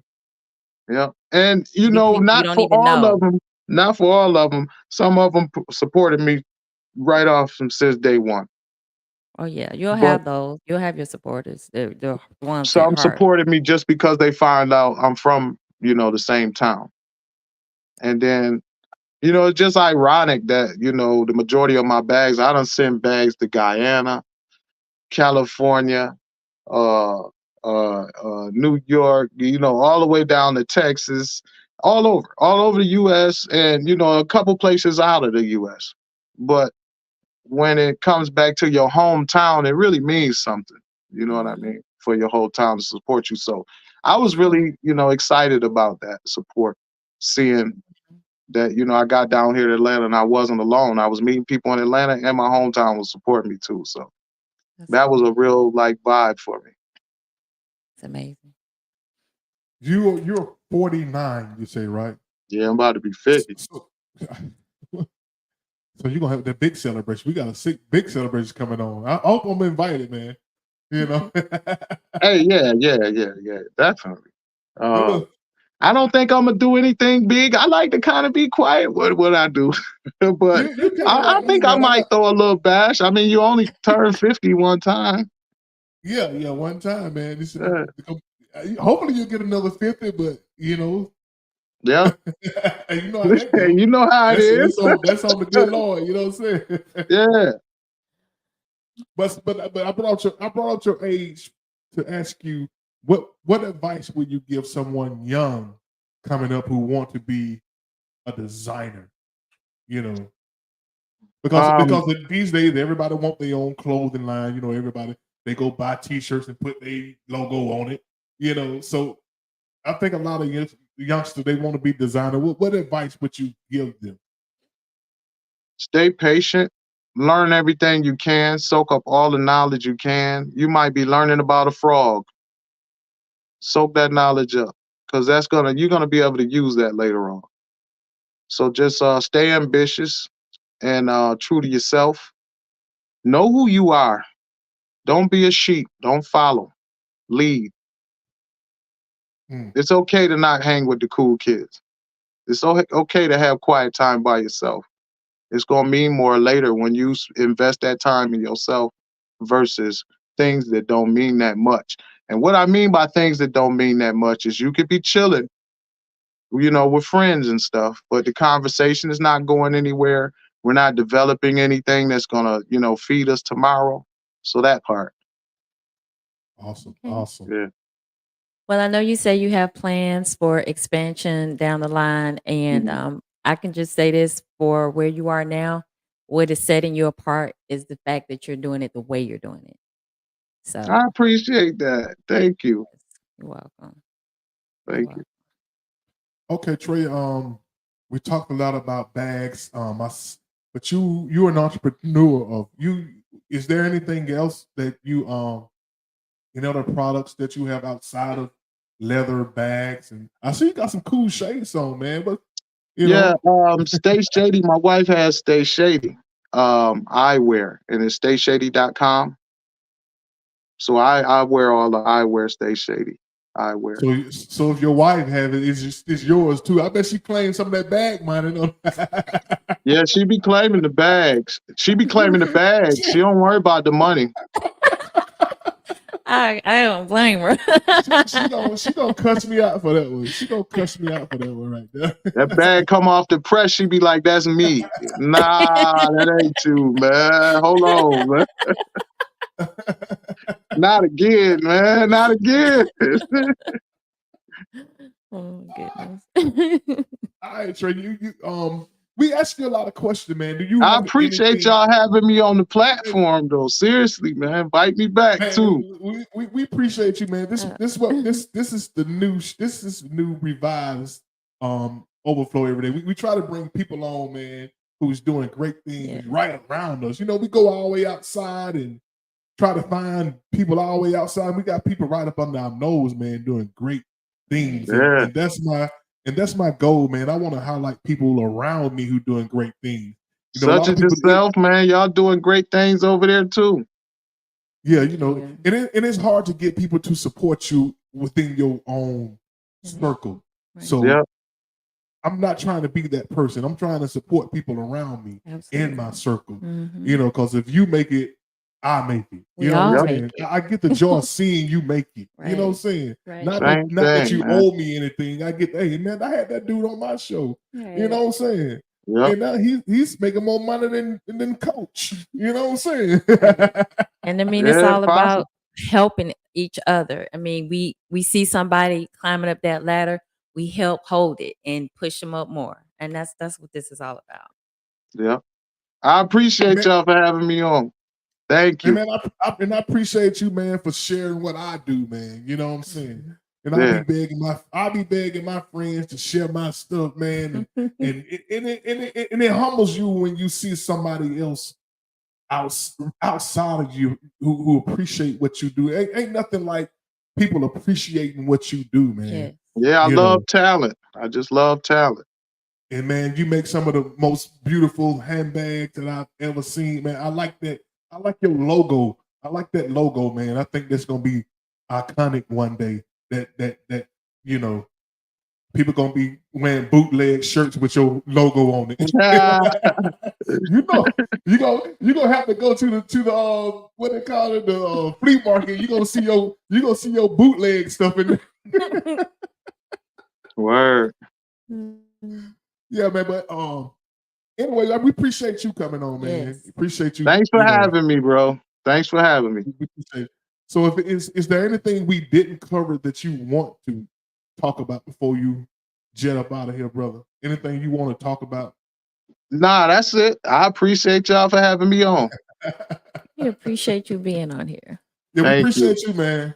Yeah. And you Be know, people you not don't for even all of know. them, not for all of them. Some of them supported me right off from since day one. Oh yeah, you'll But have those. You'll have your supporters. The ones that some heart. supported me just because they find out I'm from, you know, the same town. And then, you know, it's just ironic that, you know, the majority of my bags, I done send bags to Guyana, California, uh, New York, you know, all the way down to Texas, all over the U.S. and, you know, a couple places out of the U.S. But when it comes back to your hometown, it really means something. You know what I mean? For your whole town to support you. So I was really, you know, excited about that support, seeing that, you know, I got down here to Atlanta and I wasn't alone. I was meeting people in Atlanta and my hometown was supporting me too. So That's that was a amazing. real like vibe for me. It's amazing. You're 49, you say, right? Yeah, I'm about to be 50. So, so you're gonna have the big celebration. We got a big celebration coming on. I hope I'm invited, man. You know. Hey, yeah, definitely. I don't think I'm gonna do anything big. I like to kind of be quiet with what I do, but you kind of I like me, think I man. might throw a little bash. I mean, you only turn 50 one time. Yeah, one time, man. This Yeah. hopefully you'll get another 50, but you know, Yeah. you know how that goes. You know how it is. That's on the good Lord. You know what I'm saying? Yeah. But I brought out your age to ask you what advice would you give someone young coming up who want to be a designer? You know, because these days everybody want their own clothing line. You know, everybody they go buy T-shirts and put their logo on it. You know, so I think a lot of youngsters they want to be designer. What advice would you give them? Stay patient. Learn everything you can. Soak up all the knowledge you can. You might be learning about a frog. Soak that knowledge up, because you're gonna be able to use that later on. So just stay ambitious and true to yourself. Know who you are. Don't be a sheep. Don't follow. Lead. It's okay to not hang with the cool kids. It's okay to have quiet time by yourself. It's gonna mean more later when you invest that time in yourself versus things that don't mean that much. And what I mean by things that don't mean that much is you could be chilling, you know, with friends and stuff, but the conversation is not going anywhere. We're not developing anything that's gonna, you know, feed us tomorrow. So that part. Awesome. Okay. Awesome. Yeah. Well, I know you say you have plans for expansion down the line, and I can just say this for where you are now. What is setting you apart is the fact that you're doing it the way you're doing it. So, I appreciate that. Thank you. you're welcome. Thank you. Okay, Trey. We talked a lot about bags. But you're an entrepreneur of you. Is there anything else that you other products that you have outside of leather bags? And I see you got some cool shades on, man. But Yeah, Stay Shady. My wife has Stay Shady eyewear, and it's stayshady.com. So I wear all the eyewear, Stay Shady eyewear. So if your wife have it, it's yours too. I bet she claims some of that bag money. Yeah, she be claiming the bags. She be claiming the bags. She don't worry about the money. I don't blame her. She gonna cuss me out for that one. She gonna cuss me out for that one right there. That bag come off the press, she be like, "That's me." Nah, that ain't you, man. Hold on, man. Not again, man. Not again. Oh goodness. All right, Trey. We asked you a lot of questions, man. Do you I have appreciate anything? y'all having me on the platform, though. Seriously, man. Invite me back too. We appreciate you, man. This is the new revised overflow every day. We try to bring people on, man, who's doing great things right around us. You know, we go all the way outside and try to find people all the way outside. We got people right up under our nose, man, doing great things. Yeah. And that's my goal, man. I want to highlight people around me who doing great things. You know, Such as yourself, man. Y'all doing great things over there too. Yeah, you know, and it's hard to get people to support you within your own circle. So Yep. I'm not trying to be that person. I'm trying to support people around me in my circle. Mhm. You know, because if you make it, I make it. We You know all what I'm make saying? it. I get the joy of seeing you make it. You know what I'm Right. saying? Right. Not Same that thing, you man. owe me anything. I get, hey man, I had that dude on my show. You Right. know what I'm saying? Yep. And now he's making more money than coach. You know what I'm saying? Right. And I mean, it's Yeah, all possible. about helping each other. I mean, we see somebody climbing up that ladder, we help hold it and push them up more. And that's what this is all about. Yep. I appreciate Man, y'all for having me on. Thank and you. man, I appreciate you, man, for sharing what I do, man. You know what I'm saying? And Yeah. I'll be begging my friends to share my stuff, man. And it humbles you when you see somebody else outside of you who appreciate what you do. Ain't nothing like people appreciating what you do, man. Yes. Yeah, I You love know, talent. I just love talent. and man, you make some of the most beautiful handbags that I've ever seen, man. I like that. I like your logo. I like that logo, man. I think that's gonna be iconic one day. That you know, people gonna be wearing bootleg shirts with your logo on it. you know, you gonna have to go to the what they call it, the flea market. You gonna see your bootleg stuff in there. Word. Yeah, man. But anyway, we appreciate you coming on, man. Yes. Appreciate you. Thanks for You know, having me, bro. Thanks for having me. we appreciate it. So, if is there anything we didn't cover that you want to talk about before you jet up out of here, brother? Anything you want to talk about? Nah, that's it. I appreciate y'all for having me on. We appreciate you being on here. Yeah, we Thank you. appreciate you, man.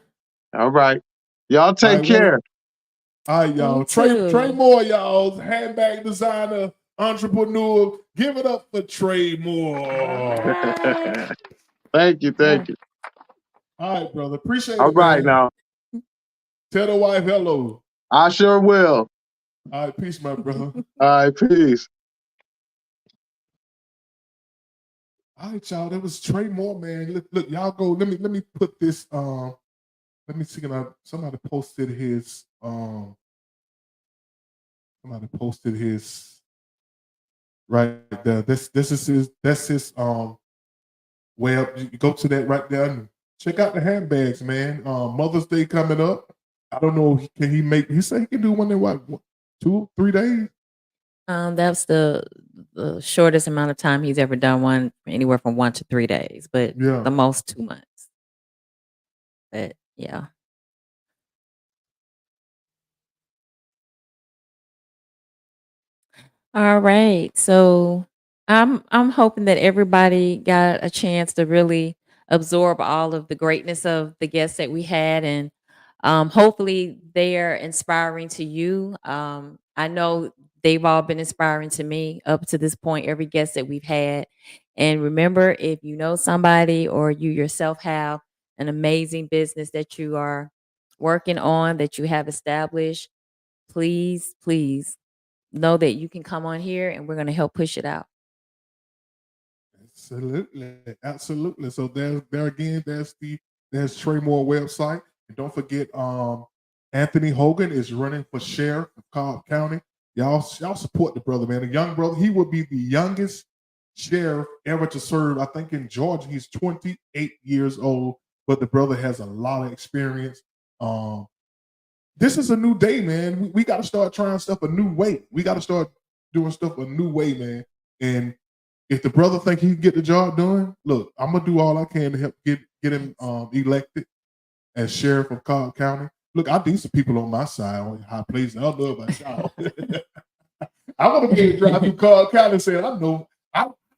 All right. Y'all All take right, well, care. all right, y'all. You Trey too. Moore, y'all, handbag designer, entrepreneur. Give it up for Trey Moore. Thank you. Thank you. All right, brother. Appreciate All it, right man. now. Tell the wife hello. I sure will. All right, peace, my brother. All right, peace. All right, y'all. That was Trey Moore, man. Look, y'all go. Let me put this. Let me see. Somebody posted his. Somebody posted his right there. This is his. That's his. Web. You go to that right there and check out the handbags, man. Mother's Day coming up. I don't know. Can he make? He said he can do one in what 2, 3 days. That's the shortest amount of time he's ever done one, anywhere from 1 to 3 days, but Yeah. the most 2 months. But yeah. All right. So I'm hoping that everybody got a chance to really absorb all of the greatness of the guests that we had, and hopefully they are inspiring to you. I know they've all been inspiring to me up to this point, every guest that we've had. And remember, if you know somebody or you yourself have an amazing business that you are working on, that you have established, please know that you can come on here and we're going to help push it out. Absolutely. So there again. There's Trey Moore website, and don't forget, Anthony Hogan is running for sheriff of Cobb County. Y'all support the brother, man. The young brother. He will be the youngest sheriff ever to serve. I think in Georgia, he's 28 years old, but the brother has a lot of experience. This is a new day, man. We got to start trying stuff a new way. We got to start doing stuff a new way, man. And if the brother think he can get the job done, look, I'm gonna do all I can to help get him elected as sheriff of Cobb County. Look, I need some people on my side on high places. I don't know about y'all. I want to be able to drive through Cobb County and say, I know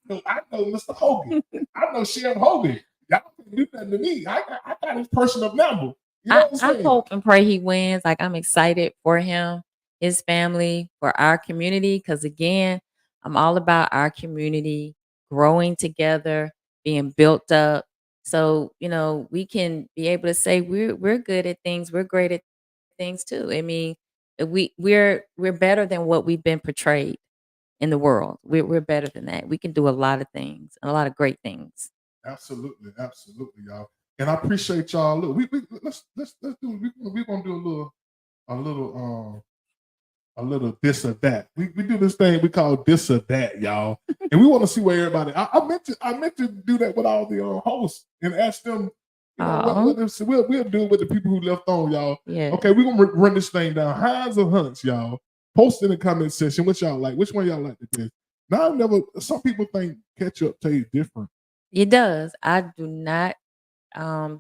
Mr. Hogan. I know Sheriff Hogan. Y'all can't do nothing to me. I got his personal number. You know what I'm I saying? hope and pray he wins. Like, I'm excited for him, his family, for our community. Because again, I'm all about our community growing together, being built up. So we can be able to say we're good at things. We're great at things too. I mean, we're better than what we've been portrayed in the world. We're better than that. We can do a lot of things, and a lot of great things. Absolutely, y'all. And I appreciate y'all. Look, let's do. We're gonna do a little a little this or that. We do this thing we call this or that, y'all, and we want to see where everybody. I meant to do that with all the hosts and ask them. You know what we'll do it with the people who left on, y'all. Yeah. Okay, we're gonna run this thing down. Highs or hunts, y'all. Post in the comment section what y'all like. Which one y'all like the best? Now I've never. Some people think ketchup tastes different. It does. I do not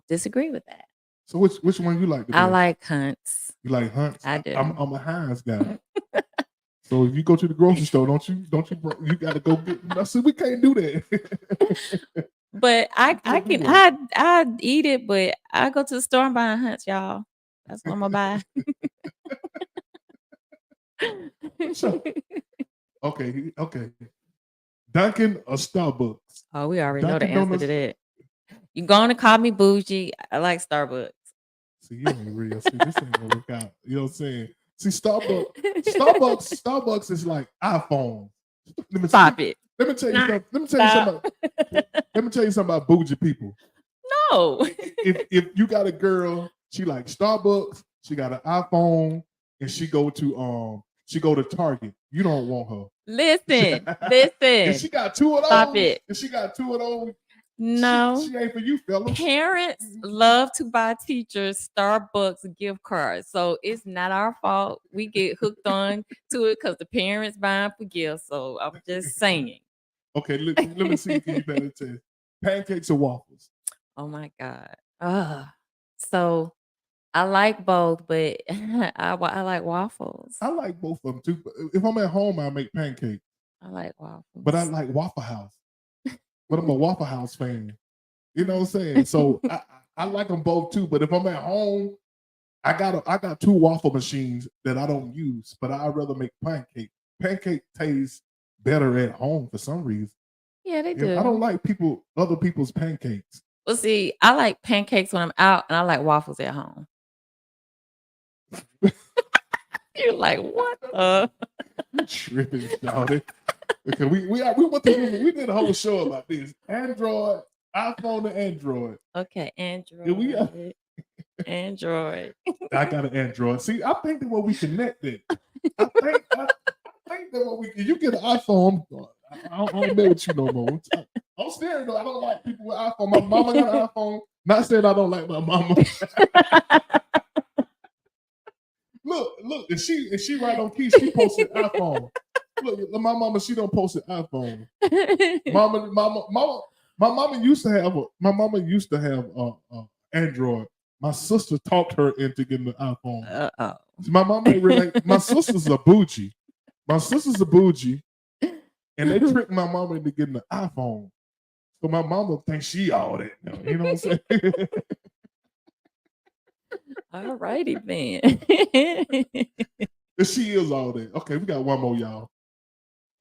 disagree with that. So which one you like the best? I like hunts. You like hunts? I do. I'm a Heinz guy. So if you go to the grocery store, don't you got to go get. I said we can't do that. But I eat it, but I go to the store and buy hunts, y'all. That's what I'm gonna buy. Okay. Dunkin' or Starbucks? Oh, we already know Dunkin' the answer to that. You gonna call me bougie? I like Starbucks. See, you ain't real. See, this ain't gonna work out. You know what I'm saying? See, Starbucks is like iPhone. Stop it. Let me tell you something. Let me tell you something about bougie people. No. If you got a girl, she like Starbucks, she got an iPhone, and she go to Target. You don't want her. Listen. If she got two of those, Stop it. If she got two of those, no, she ain't for you, fella. Parents love to buy teachers Starbucks gift cards, so it's not our fault. We get hooked on to it because the parents buying for gifts. So I'm just saying. Okay, let me see if you better tell. Pancakes or waffles? Oh my God. So I like both, but I like waffles. I like both of them too. But if I'm at home, I make pancakes. I like waffles. But I like Waffle House. But I'm a Waffle House fan. You know what I'm saying? So I like them both too. But if I'm at home, I got two waffle machines that I don't use, but I'd rather make pancake. Pancake tastes better at home for some reason. Yeah, they do. I don't like other people's pancakes. Well, see, I like pancakes when I'm out, and I like waffles at home. You're like, what? You tripping, Shawty. Okay, we did a whole show about this. Android, iPhone to Android. Okay, Android. Yeah, we are. Android. I got an Android. See, I think that when we connected, I think that when you get an iPhone, I don't know what you no more. I'm serious though. I don't like people with iPhone. My mama got an iPhone. Not saying I don't like my mama. Look, if she right on key, she posted iPhone. Look, my mama, she don't post an iPhone. My mama used to have Android. My sister talked her into getting the iPhone. My mama ain't really. My sister's a bougie. And they tricked my mama into getting an iPhone. So my mama thinks she all that now. You know what I'm saying? All righty then. She is all that. Okay, we got one more, y'all.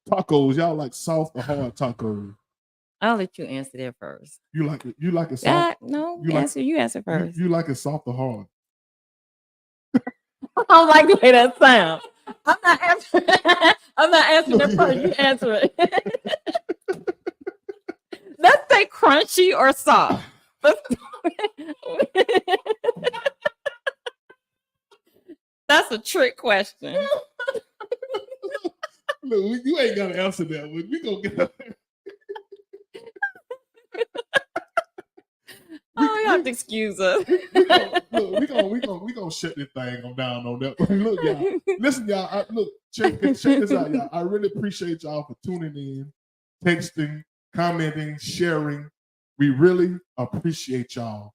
Tacos, y'all like soft or hard tacos? I'll let you answer that first. You like it soft? No, you answer first. You like it soft or hard? I don't like the way that sounds. I'm not answering. I'm not answering that first. You answer it. Let's say crunchy or soft. That's a trick question. Look, you ain't gotta answer that one. We gonna get up there. Oh, you have to excuse us. We gonna shut this thing down on that. Look, y'all. Listen, y'all. Check this out, y'all. I really appreciate y'all for tuning in, texting, commenting, sharing. We really appreciate y'all.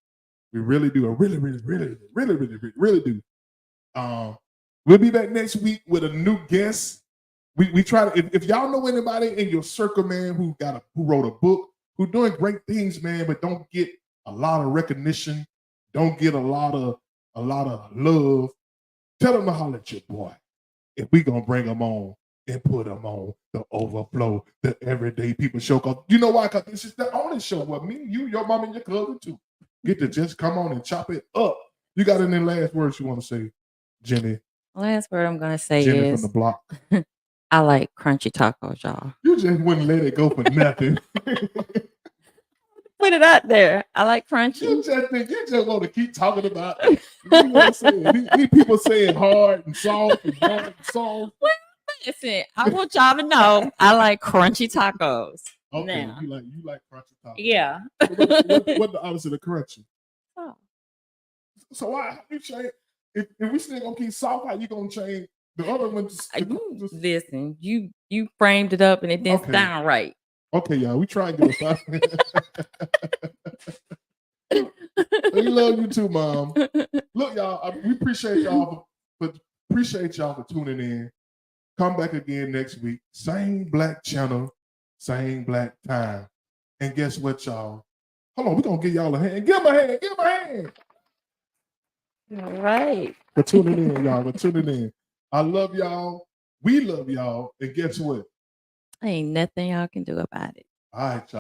We really do. I really do. We'll be back next week with a new guest. We try to. If y'all know anybody in your circle, man, who wrote a book, who doing great things, man, but don't get a lot of recognition, don't get a lot of love, tell them to holler at your boy. If we gonna bring them on and put them on the Overflow, the Everyday People Show. Cause you know why? Cause this is the only show where me, you, your mom, and your cousin too get to just come on and chop it up. You got any last words you want to say, Jenny? Last word I'm gonna say Jenny is from the block. I like crunchy tacos, y'all. You just wouldn't let it go for nothing. put it out there. I like You crunchy. just think you just want to keep talking about it. You know what I'm saying? These people saying hard and soft and hard and soft. Well, listen, I want y'all to know I like crunchy tacos. Okay, Now. you like crunchy tacos. Yeah. What the opposite of crunchy? Oh. So why how you change? If we still gonna keep soft, how you gonna change the other one? Just Listen, you framed it up and it didn't Okay. sound right. okay, y'all. We try and get us out. We love you too, Mom. Look, y'all. We appreciate y'all, but appreciate y'all for tuning in. Come back again next week. Same black channel, same black time. And guess what, y'all? Hold on, we're gonna give y'all a hand. Give them a hand. Give them a hand. All right. For tuning in, y'all. For tuning in. I love y'all. We love y'all. And guess what? Ain't nothing y'all can do about it. All right, y'all.